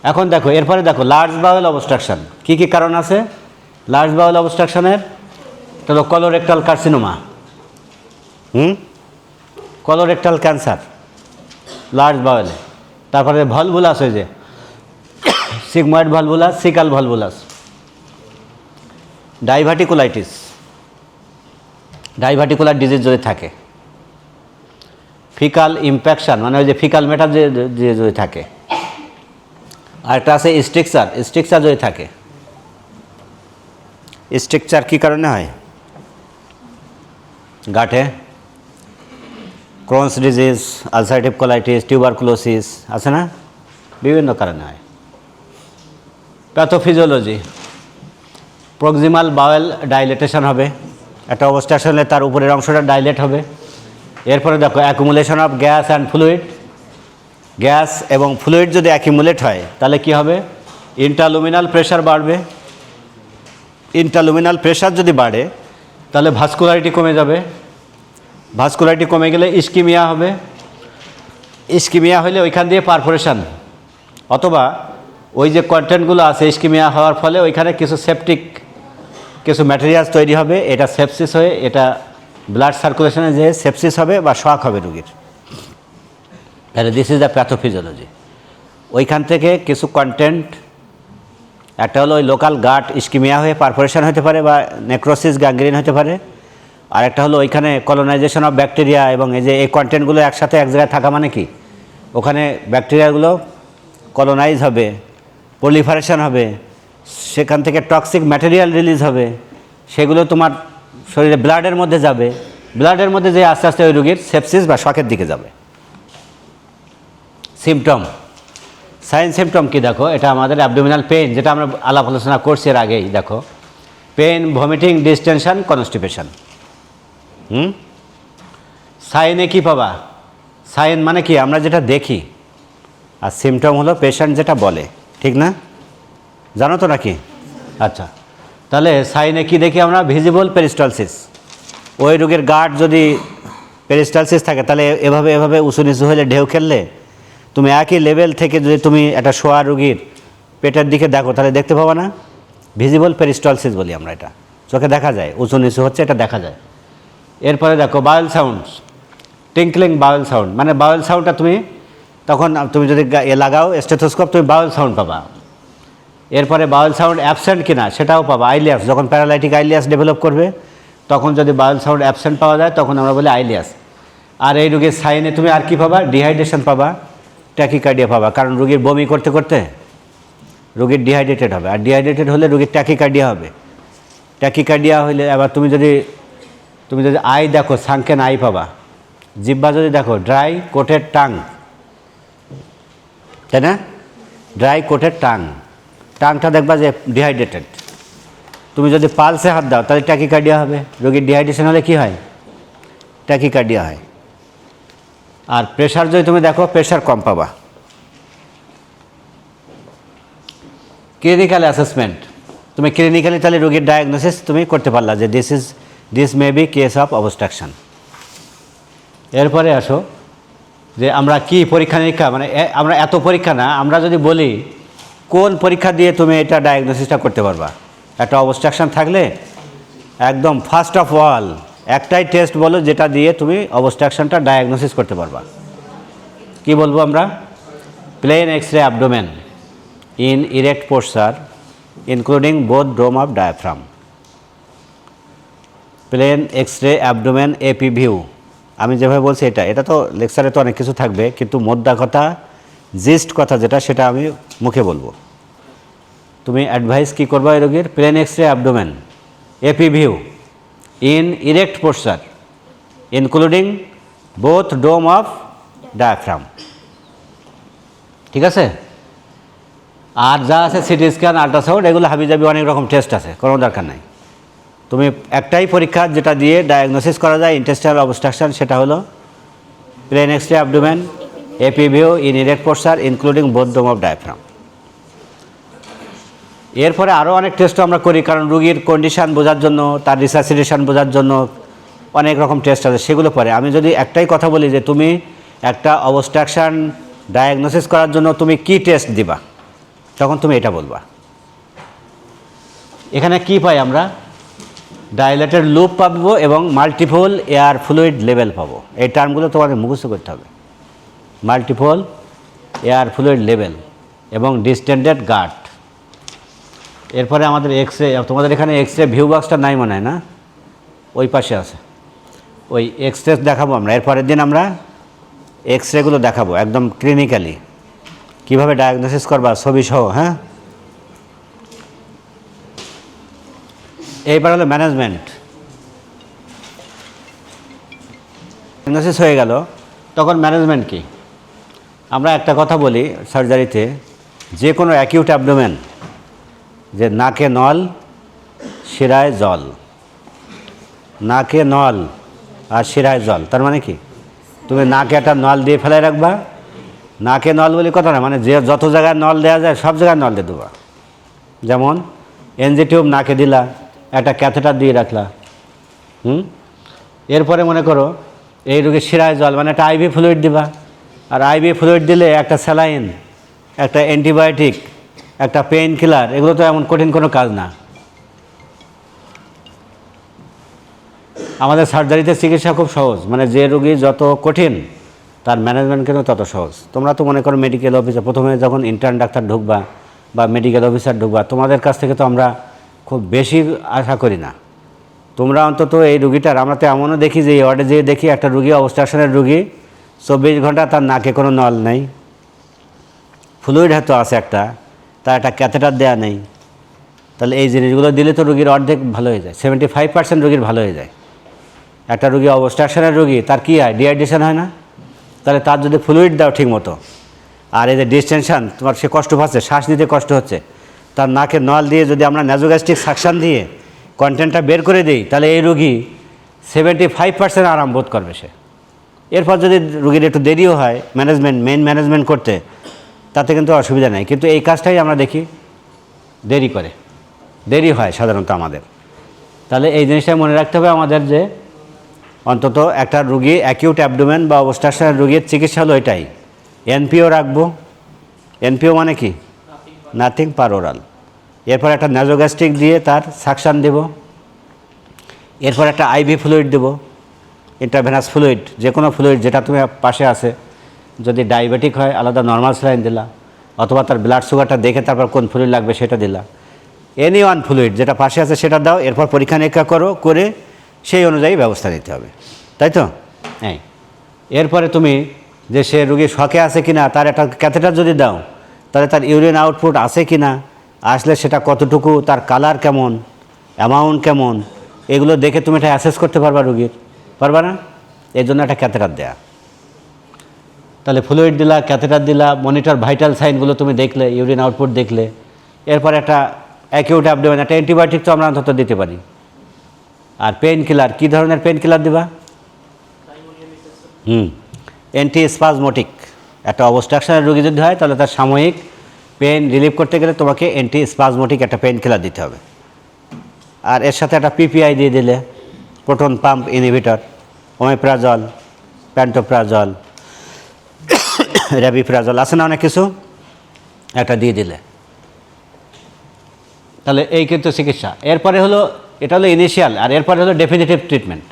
এখন দেখো, এরপরে দেখো লার্জ বাওয়েল অবস্ট্রাকশন। কী কী কারণ আছে লার্জ বাওয়েল অবস্ট্রাকশনের? তো colorectal carcinoma, colorectal cancer large বাওয়েলে। তারপরে ভলভুলাস, হয়ে যে sigmoid volvulus, caecal volvulus, diverticulitis, diverticular disease যদি থাকে, ফিকাল ইমপ্যাকশন, মানে ওই যে ফিকাল ম্যাটার যে যদি থাকে, আর একটা আছে স্ট্রিকচার, স্ট্রিকচার যদি থাকে। স্ট্রিকচার কী কারণে হয়? গাঁটে, Crohn's disease, ulcerative colitis, tuberculosis, আছে না? বিভিন্ন কারণে হয়। প্যাথোফিজিওলজি, প্রক্সিমাল বাওয়েল ডাইলেটেশন হবে, একটা অবস্ট্রাকশন হলে তার উপরের অংশটা ডাইলেট হবে। এরপরে দেখো accumulation of gas and fluid, gas এবং ফ্লুইড যদি অ্যাকুমুলেট হয় তাহলে কি হবে? ইন্টারলুমিনাল প্রেশার বাড়বে। ইন্টারলুমিনাল প্রেশার যদি বাড়ে তাহলে ভাস্কুলারিটি কমে যাবে। ভাস্কুলারিটি কমে গেলে ইস্কিমিয়া হবে। ইস্কিমিয়া হলে ওইখান দিয়ে পারফোরেশন, অথবা ওই যে কন্টেন্টগুলো আছে ইস্কিমিয়া হওয়ার ফলে ওইখানে কিছু সেপটিক কিছু ম্যাটেরিয়ালস তৈরি হবে, এটা সেপসিস হয়ে এটা ব্লাড সার্কুলেশনে যে সেপসিস হবে বা শক হবে রোগীর। তাহলে দিস ইজ দ্য প্যাথোফিজিওলজি। ওইখান থেকে কিছু কন্টেন্ট, একটা হলো ওই লোকাল গাট ইস্কিমিয়া হয়ে পারফোরেশন হতে পারে বা নেক্রোসিস, গ্যাংগ্রিন হতে পারে। আর একটা হলো ওইখানে কলোনাইজেশন অফ ব্যাকটেরিয়া, এবং এই যে এই কন্টেন্টগুলো একসাথে এক জায়গায় থাকা মানে কি, ওখানে ব্যাকটেরিয়াগুলো কলোনাইজ হবে, প্রলিফারেশন হবে, সেখান থেকে টক্সিক ম্যাটেরিয়াল রিলিজ হবে, সেগুলো তোমার শরীরে ব্লাডের মধ্যে যাবে। ব্লাডের মধ্যে যে আস্তে আস্তে ওই রোগীর সেপসিস বা শকের দিকে যাবে। সিমটম, সাইন সিমটম কি দেখো, এটা আমাদের অ্যাবডোমিনাল পেইন, যেটা আমরা আলাপ আলোচনা করছি এর আগেই। দেখো পেইন, ভমিটিং, ডিস্টেনশন, কনস্টিপেশন। সাইনে কি পাবা? সাইন মানে কি আমরা যেটা দেখি, আর সিমটম হলো পেশেন্ট যেটা বলে, ঠিক না? জানো তো নাকি? আচ্ছা, তাহলে সাইনে কি দেখি আমরা? Visible peristalsis. ওই রোগের গার্ড যদি পেরিস্টালসিস থাকে তাহলে এভাবে এভাবে উঁচু নিচু হলে ঢেউ খেললে তুমি একই লেভেল থেকে যদি তুমি একটা শোয়া রোগীর পেটের দিকে দেখো তাহলে দেখতে পাবা না? ভিজিবল পেরিস্টালসিস বলি আমরা, এটা চোখে দেখা যায়, উঁচু নিচু হচ্ছে এটা দেখা যায়। এরপরে দেখো বাউল সাউন্ডস, টিঙ্কলিং বাউল সাউন্ড, মানে বাউল সাউন্ডটা তুমি তখন তুমি যদি লাগাও স্টেথোস্কোপ তুমি বাউল সাউন্ড পাবা। এরপরে বাউল সাউন্ড অ্যাবসেন্ট কিনা সেটাও পাবা। আইলিয়াস, যখন প্যারালাইটিক আইলিয়াস ডেভেলপ করবে তখন যদি বাউল সাউন্ড অ্যাবসেন্ট পাওয়া যায় তখন আমরা বলি আইলিয়াস। আর এই রোগীর সাইনে তুমি আর কি পাবা? ডিহাইড্রেশন পাবা, ট্যাকিকার্ডিয়া পাবা, কারণ রোগীর বমি করতে করতে রোগীর ডিহাইড্রেটেড হবে, আর ডিহাইড্রেটেড হলে রোগীর ট্যাকিকার্ডিয়া হবে। ট্যাকিকার্ডিয়া হলে আবার তুমি যদি আই দেখো সানকেন আই পাবা। জিহ্বা যদি দেখো ড্রাই কোটেড টাং, তাই না? ড্রাই কোটেড টাং, টাংটা দেখবা যে ডিহাইড্রেটেড। তুমি যদি পালসে হাত দাও তাহলে ট্যাকিকার্ডিয়া হবে। রোগীর ডিহাইড্রেশন হলে কি হয়? ট্যাকিকার্ডিয়া হয়। আর প্রেশার যদি তুমি দেখো প্রেশার কম পাবা। ক্লিনিক্যাল অ্যাসেসমেন্ট, তুমি ক্লিনিক্যালি তাহলে রোগীর ডায়াগনোসিস তুমি করতে পারলা যে this may be case of obstruction. এরপরে আসো যে আমরা কি পরীক্ষা নিরীক্ষা, মানে আমরা এত পরীক্ষা না, আমরা যদি বলি কোন পরীক্ষা দিয়ে তুমি এটা ডায়াগনোসিসটা করতে পারবা। একটা অবস্ট্রাকশন থাকলে একদম ফার্স্ট অফ অল একটাই টেস্ট বলো যেটা দিয়ে তুমি অবস্ট্রাকশনটা ডায়াগনোসিস করতে পারবা। কি বলবো আমরা? Plain X ray abdomen in erect posture including both dome of diaphragm. Plain X ray abdomen AP view, আমি যেভাবে বলছি এটা তো লেকচারে তো অনেক কিছু থাকবে, কিন্তু মোদ্দা কথা, জিস্ট কথা যেটা, সেটা আমি মুখে বলবো। তুমি অ্যাডভাইস কী করবা এই রোগীর? Plain X ray abdomen AP view in erect posture including both dome of diaphragm. ঠিক আছে? আর যা আছে সিটি স্ক্যান, আল্ট্রাসাউন্ড, এগুলো হাবিজাবি অনেক রকম টেস্ট আছে, কোনো দরকার নাই। তুমি একটাই পরীক্ষা যেটা দিয়ে ডায়াগনোসিস করা যায় ইন্টেস্টাইনাল অবস্ট্রাকশন, সেটা হলো plain X ray abdomen AP view in erect posture including both dome of diaphragm. এরপরে আরও অনেক টেস্টও আমরা করি, কারণ রুগীর কন্ডিশান বোঝার জন্য, তার রিসাসিটেশন বোঝার জন্য অনেক রকম টেস্ট আছে, সেগুলো পরে। আমি যদি একটাই কথা বলি যে তুমি একটা অবস্ট্রাকশন ডায়াগনোসিস করার জন্য তুমি কি টেস্ট দিবা, তখন তুমি এটা বলবা। এখানে কি পাই আমরা? ডাইলেটেড লুপ পাবো এবং মাল্টিপল এয়ার ফ্লুইড লেভেল পাবো। এই টার্মগুলো তোমাদের মুখস্থ করতে হবে। মাল্টিপল এয়ার ফ্লুইড লেভেল এবং ডিস্টেন্ডেড গার্ড। এরপরে আমাদের এক্স-রে, তোমাদের এখানে এক্স-রে ভিউ বক্সটা নাই মনে হয় না? ওই পাশে আছে, ওই এক্স-রে দেখাবো আমরা। এরপরের দিন আমরা এক্স-রেগুলো দেখাবো একদম ক্লিনিক্যালি, কীভাবে ডায়াগনোসিস করবা ছবি সহ। হ্যাঁ, এইবার হলো ম্যানেজমেন্ট। ডায়াগনোসিস হয়ে গেল, তখন ম্যানেজমেন্ট কি? আমরা একটা কথা বলি সার্জারিতে, যে কোনো অ্যাকিউট অ্যাবডোমেন, যে নাকে নল শিরায় জল, নাকে নল আর শিরায় জল, তার মানে কি? তুমি নাকে একটা নল দিয়ে ফেলে রাখবা। নাকে নল বলে কথা না, মানে যে যত জায়গায় নল দেওয়া যায় সব জায়গায় নল দিয়ে দেবা। যেমন এনজি টিউব নাকে দিলা, একটা ক্যাথেটার দিয়ে রাখলা। এরপরে মনে করো এই রোগীর শিরায় জল, মানে একটা আইভি ফ্লুইড দিবা। আর আইভি ফ্লুইড দিলে একটা স্যালাইন, একটা অ্যান্টিবায়োটিক, একটা পেইন কিলার, এগুলো তো এমন কঠিন কোনো কাজ না। আমাদের সার্জারিতে চিকিৎসা খুব সহজ, মানে যে রোগী যত কঠিন তার ম্যানেজমেন্ট কিন্তু তত সহজ। তোমরা তো মনে করো মেডিকেল অফিসে প্রথমে যখন ইন্টার্ন ডাক্তার ঢুকবা বা মেডিকেল অফিসার ঢুকবা, তোমাদের কাছ থেকে তো আমরা খুব বেশি আশা করি না। তোমরা অন্তত এই রুগীটার, আমরা তো এমনও দেখি যে এই ওয়ার্ডে যেয়ে দেখি একটা রুগী, অবস্ট্রাকশনের রুগী, 24 ঘন্টা তার নাকে কোনো নল নেই, ফ্লুইড হয়তো আছে একটা, তার একটা ক্যাথেটার দেওয়া নেই। তাহলে এই জিনিসগুলো দিলে তো রুগীর অর্ধেক ভালো হয়ে যায়, 75% রুগীর ভালো হয়ে যায়। একটা রুগী অবস্ট্রাকশনের রুগী, তার কী হয়? ডিহাইড্রেশন হয় না? তাহলে তার যদি ফ্লুইড দাও ঠিক মতো, আর এই যে ডিস্টেনশন, তোমার সে কষ্ট পাচ্ছে, শ্বাস নিতে কষ্ট হচ্ছে, তার নাকে নল দিয়ে যদি আমরা ন্যাজোগ্যাস্ট্রিক সাকশন দিয়ে কন্টেন্টটা বের করে দিই, তাহলে এই রুগী 75% আরাম বোধ করবে সে। এরপর যদি রুগীর একটু দেরিও হয় মেইন ম্যানেজমেন্ট করতে, তাতে কিন্তু অসুবিধা নেই। কিন্তু এই কাজটাই আমরা দেখি দেরি হয় সাধারণত আমাদের। তাহলে এই জিনিসটা মনে রাখতে হবে আমাদের, যে অন্তত একটা রুগী অ্যাকিউট অ্যাবডোমেন বা অবস্ট্রাকশনের রুগীর চিকিৎসা হলো এটাই। এনপিও রাখবো। এনপিও মানে কি? Nothing per oral. এরপর একটা ন্যাজোগ্যাস্ট্রিক দিয়ে তার সাকশান দেব। এরপর একটা আইভি ফ্লুইড দেব, ইন্টারভেনাস ফ্লুইড, যে কোনো ফ্লুইড যেটা তুমি পাশে আছে। যদি ডায়াবেটিক হয় আলাদা নর্মাল স্যালাইন দিলা, অথবা তার ব্লাড সুগারটা দেখে তারপর কোন ফ্লুইড লাগবে সেটা দিলা। এনি ওয়ান ফ্লুইড যেটা পাশে আছে সেটা দাও। এরপর পরীক্ষা নিরীক্ষা করে সেই অনুযায়ী ব্যবস্থা নিতে হবে, তাই তো? হ্যাঁ। এরপরে তুমি যে সে রুগী শকে আছে কিনা, তার একটা ক্যাথেটার যদি দাও, তাহলে তার ইউরিন আউটপুট আছে কিনা, আসলে সেটা কতটুকু, তার কালার কেমন, অ্যামাউন্ট কেমন, এগুলো দেখে তুমি এটা অ্যাসেস করতে পারবা রুগীর, পারবা না? এই জন্য একটা ক্যাথেটার দেয়া। তাহলে ফ্লুইড দিলা, ক্যাথেটার দিলা, মনিটর ভাইটাল সাইনগুলো তুমি দেখলে, ইউরিন আউটপুট দেখলে। এরপর একটা অ্যাকিউট অ্যাবডোমেন, একটা অ্যান্টিবায়োটিক তো আমরা অন্তত দিতে পারি। আর পেইন কিলার, কী ধরনের পেইন কিলার দিবা? অ্যান্টিস্পাজমোটিক। একটা অবস্ট্রাকশনের রোগী যদি হয়, তাহলে তার সাময়িক পেইন রিলিভ করতে গেলে তোমাকে অ্যান্টিস্পাজমোটিক একটা পেইন কিলার দিতে হবে। আর এর সাথে একটা পিপিআই দিয়ে দিলে, proton pump inhibitor, omeprazole, pantoprazole, rabeprazole, আছে না অনেক কিছু, একটা দিয়ে দিলে। তাহলে এই কিন্তু চিকিৎসা। এরপরে হলো, এটা হলো ইনিশিয়াল, আর এরপরে হলো ডেফিনিটিভ ট্রিটমেন্ট।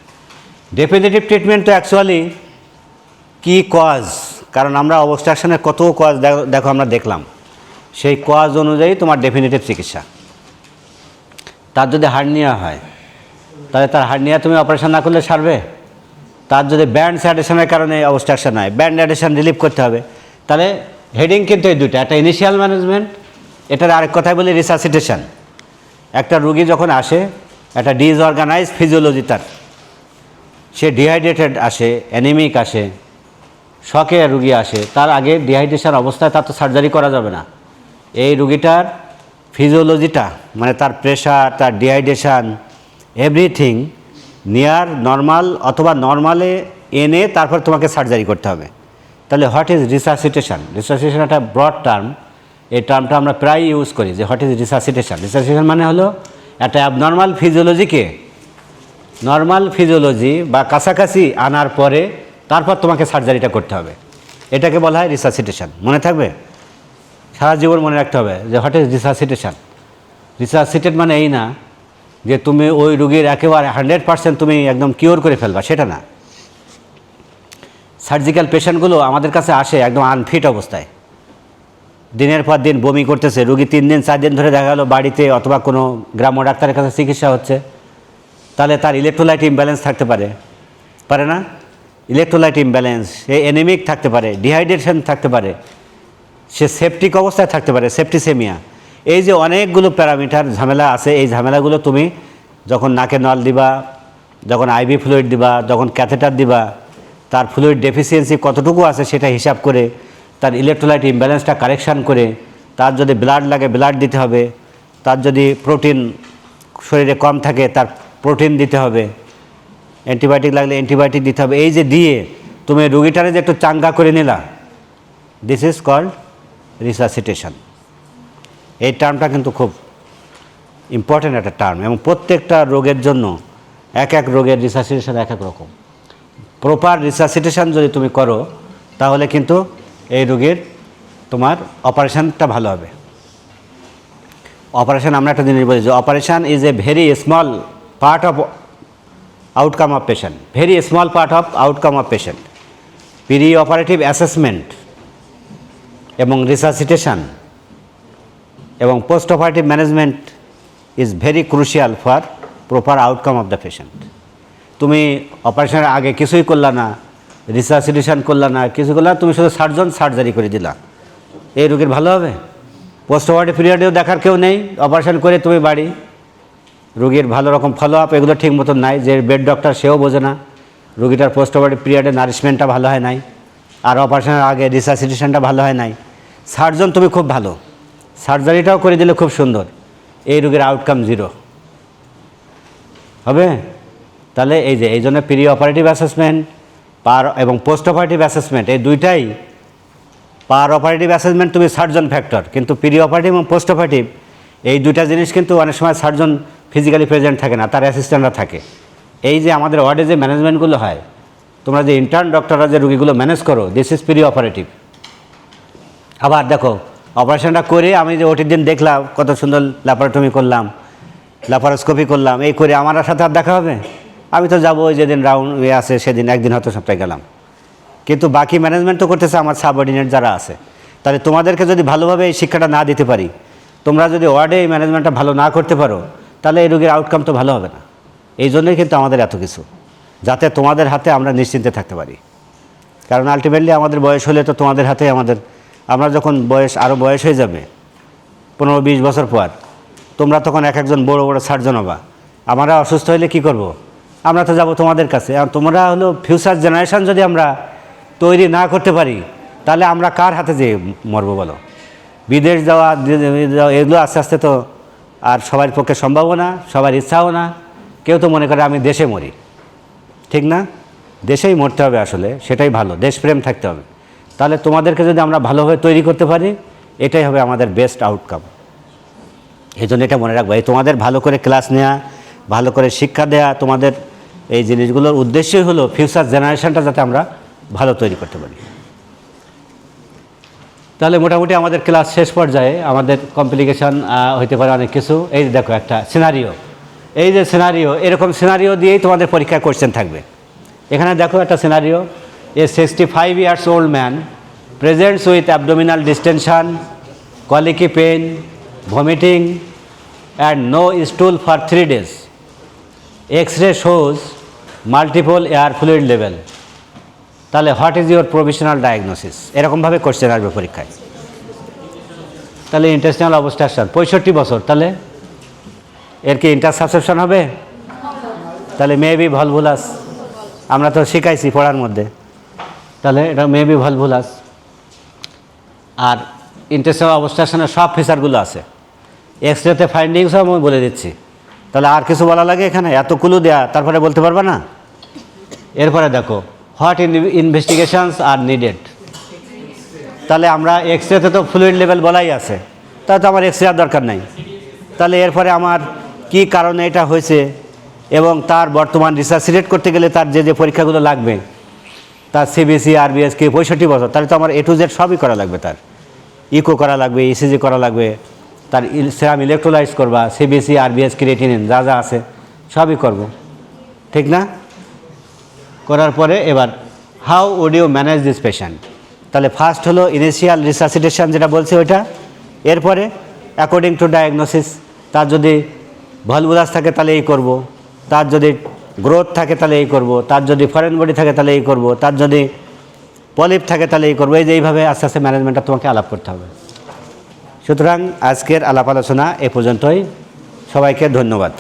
ডেফিনেটিভ ট্রিটমেন্ট তো অ্যাকচুয়ালি কী কজ, কারণ আমরা অবস্ট্রাকশনের কত কজ দেখো আমরা দেখলাম, সেই কজ অনুযায়ী তোমার ডেফিনেটিভ চিকিৎসা। তার যদি হার্নিয়া হয় তাহলে তার হার্নিয়া তুমি অপারেশন না করলে সারবে। তার যদি ব্যান্ড অ্যাডিশনের কারণে অবস্ট্রাকশন হয়, ব্যান্ড অ্যাডিশন রিলিভ করতে হবে। তাহলে হেডিং কিন্তু এই দুটো, একটা ইনিশিয়াল ম্যানেজমেন্ট, এটার আরেক কথায় বলি রিসাসিটেশন। একটা রুগী যখন আসে একটা ডিসঅর্গানাইজ ফিজিওলজি, তার সে ডিহাইড্রেটেড আসে, অ্যানিমিক আসে, শকে রুগী আসে, তার আগে ডিহাইড্রেশন অবস্থায় তার তো সার্জারি করা যাবে না। এই রুগীটার ফিজিওলজিটা মানে তার প্রেশার, তার ডিহাইড্রেশন, এভরিথিং নিয়ার নর্মাল অথবা নর্মালে এনে তারপর তোমাকে সার্জারি করতে হবে। তাহলে হোয়াট ইজ রিসাসিটেশন? রিসাসিটেশন একটা ব্রড টার্ম, এই টার্মটা আমরা প্রায় ইউজ করি যে হোয়াট ইজ রিসাসিটেশন। রিসাসিটেশন মানে হলো একটা অ্যাবনর্মাল ফিজিওলজিকে নর্মাল ফিজিওলজি বা কাছাকাছি আনার পরে তারপর তোমাকে সার্জারিটা করতে হবে, এটাকে বলা হয় রিসাসিটেশন। মনে থাকবে, সারা জীবন মনে রাখতে হবে যে হোয়াট ইজ রিসাসিটেশন। রিসাসিটেট মানে এই না যে তুমি ওই রুগীর একেবারে 100% তুমি একদম কিওর করে ফেলবা, সেটা না। সার্জিক্যাল পেশেন্টগুলো আমাদের কাছে আসে একদম আনফিট অবস্থায়, দিনের পর দিন বমি করতেছে, রুগী 3 দিন 4 দিন ধরে দেখা গেলো বাড়িতে অথবা কোনো গ্রাম্য ডাক্তারের কাছে চিকিৎসা হচ্ছে। তাহলে তার ইলেকট্রোলাইট ইমব্যালেন্স থাকতে পারে, পারে না? ইলেকট্রোলাইট ইমব্যালেন্স, সে অ্যানিমিক থাকতে পারে, ডিহাইড্রেশন থাকতে পারে, সে সেপটিক অবস্থায় থাকতে পারে, সেপটিসেমিয়া। এই যে অনেকগুলো প্যারামিটার ঝামেলা আছে, এই ঝামেলাগুলো তুমি যখন নাকে নল দিবা, যখন আইভি ফ্লুইড দিবা, যখন ক্যাথেটার দিবা, তার ফ্লুইড ডেফিসিয়েন্সি কতটুকু আছে সেটা হিসাব করে, তার ইলেকট্রোলাইট ইমব্যালেন্সটা কারেকশান করে, তার যদি ব্লাড লাগে ব্লাড দিতে হবে, তার যদি প্রোটিন শরীরে কম থাকে তার প্রোটিন দিতে হবে, অ্যান্টিবায়োটিক লাগলে অ্যান্টিবায়োটিক দিতে হবে। এই যে দিয়ে তুমি রুগীটারে যে একটু চাঙ্গা করে নিলা, দিস ইজ কল্ড রিসাসিটেশন। এই টার্মটা কিন্তু খুব ইম্পর্ট্যান্ট একটা টার্ম, এবং প্রত্যেকটা রোগের জন্য এক এক রোগের রিসাসিটেশন এক এক রকম। প্রপার রিসাসিটেশন যদি তুমি করো তাহলে কিন্তু এই রোগের তোমার অপারেশনটা ভালো হবে। অপারেশন আমরা একটা জিনিস বলি যে operation is a very small part of outcome of patient, very small part of outcome of patient. Pre operative assessment এবং রিসাসিটেশন এবং post operative management is very crucial for proper outcome of the patient. তুমি অপারেশনের আগে কিছুই করলা না, resuscitation করলা না, কিছু করলা, তুমি শুধু সার্জারি করে দিলা, এই রোগীর ভালো হবে? পোস্ট অপারেটিভ পিরিয়ডেও দেখার কেউ নেই, অপারেশন করে তুমি বাড়ি, রোগীর ভালো রকম ফলো আপ এগুলো ঠিক মতন নাই, যে বেড ডক্টর সেও বোঝে না রোগীটার পোস্ট অপারেটিভ পিরিয়ডে নারিশমেন্টটা ভালো হয় নাই, আর অপারেশনের আগে রিসাসিটেশনটা ভালো হয় নাই। সার্জন তুমি খুব ভালো, সার্জারিটাও করে দিলে খুব সুন্দর, এই রোগীর আউটকাম জিরো হবে। তাহলে এই জন্য প্রি অপারেটিভ অ্যাসেসমেন্ট এবং পোস্ট অপারেটিভ অ্যাসেসমেন্ট, এই দুইটাই পার অপারেটিভ অ্যাসেসমেন্ট তুমি সার্জন ফ্যাক্টর, কিন্তু প্রি অপারেটিভ এবং পোস্ট অপারেটিভ এই দুইটা জিনিস কিন্তু অনেক সময় সার্জন ফিজিক্যালি প্রেজেন্ট থাকে না, তার অ্যাসিস্ট্যান্টরা থাকে। এই যে আমাদের ওয়ার্ডে যে ম্যানেজমেন্টগুলো হয়, তোমরা যে ইন্টার্ন ডক্টররা যে রুগীগুলো ম্যানেজ করো, দিস ইজ প্রি অপারেটিভ। আবার দেখো অপারেশনটা করে আমি যে ওটির দিন দেখলাম কত সুন্দর ল্যাপারোটমি করলাম, ল্যাপারোস্কোপি করলাম, এই করে আমার সাথে আর দেখা হবে? আমি তো যাবো ওই যেদিন রাউন্ড আছে সেদিন, একদিন হয়তো সপ্তাহে গেলাম, কিন্তু বাকি ম্যানেজমেন্ট তো করতেছে আমার সাবঅর্ডিনেট যারা আছে। তাহলে তোমাদেরকে যদি ভালোভাবে এই শিক্ষাটা না দিতে পারি, তোমরা যদি ওয়ার্ডে এই ম্যানেজমেন্টটা ভালো না করতে পারো, তাহলে এই রোগীর আউটকাম তো ভালো হবে না। এই জন্যই কিন্তু আমাদের এত কিছু, যাতে তোমাদের হাতে আমরা নিশ্চিন্তে থাকতে পারি। কারণ আলটিমেটলি আমাদের বয়স হলে তো তোমাদের হাতে আমরা যখন আরও বয়স হয়ে যাবে 15-20 বছর পর, তোমরা তখন এক একজন বড় বড় সার্জন হবা। আমরা অসুস্থ হলে কি করব? আমরা তো যাব তোমাদের কাছে। আর তোমরা হলো ফিউচার জেনারেশন যদি আমরা তৈরি না করতে পারি, তাহলে আমরা কার হাতে যেয়ে মরবো বলো? বিদেশ যাওয়া এগুলো আস্তে আস্তে তো আর সবার পক্ষে সম্ভবও না, সবার ইচ্ছাও না। কেউ তো মনে করে আমি দেশে মরি, ঠিক না? দেশেই মরতে হবে, আসলে সেটাই ভালো, দেশপ্রেম থাকতে হবে। তাহলে তোমাদেরকে যদি আমরা ভালোভাবে তৈরি করতে পারি, এটাই হবে আমাদের বেস্ট আউটকাম। এই জন্য এটা মনে রাখবো, এই তোমাদের ভালো করে ক্লাস নেওয়া, ভালো করে শিক্ষা দেওয়া, তোমাদের এই জিনিসগুলোর উদ্দেশ্যই হলো ফিউচার জেনারেশনটা যাতে আমরা ভালো তৈরি করতে পারি। তাহলে মোটামুটি আমাদের ক্লাস শেষ পর্যায়ে, আমাদের কমপ্লিকেশান হইতে পারে অনেক কিছু। এই দেখো একটা সিনারিও, এই যে সিনারিও, এরকম সিনারিও দিয়েই তোমাদের পরীক্ষায় কোশ্চেন থাকবে। এখানে দেখো একটা scenario, A 65 years old man presents with abdominal distension, colicky pain, vomiting and no stool for 3 days. X-ray shows multiple air fluid level. তাহলে what is your provisional diagnosis, এরকমভাবে কোশ্চেন আসবে পরীক্ষায়। তাহলে ইন্টেস্টিনাল অবস্ট্রাকশন 65 বছর, তাহলে এর কি ইন্টারসাবসেপশন হবে? তাহলে মেবি ভলভুলাস, আমরা তো শিখাইছি পড়ার মধ্যে, তাহলে এটা মেবি ভলভুলাস। আর ইন্টেস্টিনাল অবস্ট্রাকশনের সব ফিচারগুলো আছে, এক্সরেতে ফাইন্ডিংসও আমি বলে দিচ্ছি। তাহলে আর কিছু বলা লাগে এখানে? এত কুলু দেয়া, তারপরে বলতে পারবে না? এরপরে দেখো হোয়াট ইনভেস্টিগেশনস আর নিডেড। তাহলে আমরা এক্সরেতে তো ফ্লুইড লেভেল বলাই আছে, তাহলে তো আমার এক্সরে আর দরকার নাই। তাহলে এরপরে আমার কি কারণে এটা হয়েছে এবং তার বর্তমান রিসার্চিরেট করতে গেলে তার যে যে পরীক্ষাগুলো লাগবে, তার সিবিসি আরবিএসকে 65 বছর, তাহলে তো আমার A to Z সবই করা লাগবে। তার ইকো করা লাগবে, ইসিজি করা লাগবে, তার সেরাম ইলেকট্রোলাইজ করবা, সিবিসি আরবিএস ক্রিয়েটিনিন যা যা আছে সবই করব, ঠিক না? করার পরে এবার how would you manage this patient. তাহলে ফার্স্ট হলো ইনিশিয়াল রিসার্সিটেশন যেটা বলছে ওইটা, এরপরে অ্যাকর্ডিং টু ডায়াগনোসিস, তার যদি ভলভুলাস থাকে তাহলে এই করব, তার যদি গ্রোথ থাকে তাহলে এই করব, তার যদি ফরেন বডি থাকে তাহলে এই করব, তার যদি পলিপ থাকে তাহলে এই করবো। এই যে এইভাবে আস্তে আস্তে ম্যানেজমেন্টটা তোমাকে আলাপ করতে হবে। সুতরাং আজকের আলাপ আলোচনা এ পর্যন্তই। সবাইকে ধন্যবাদ।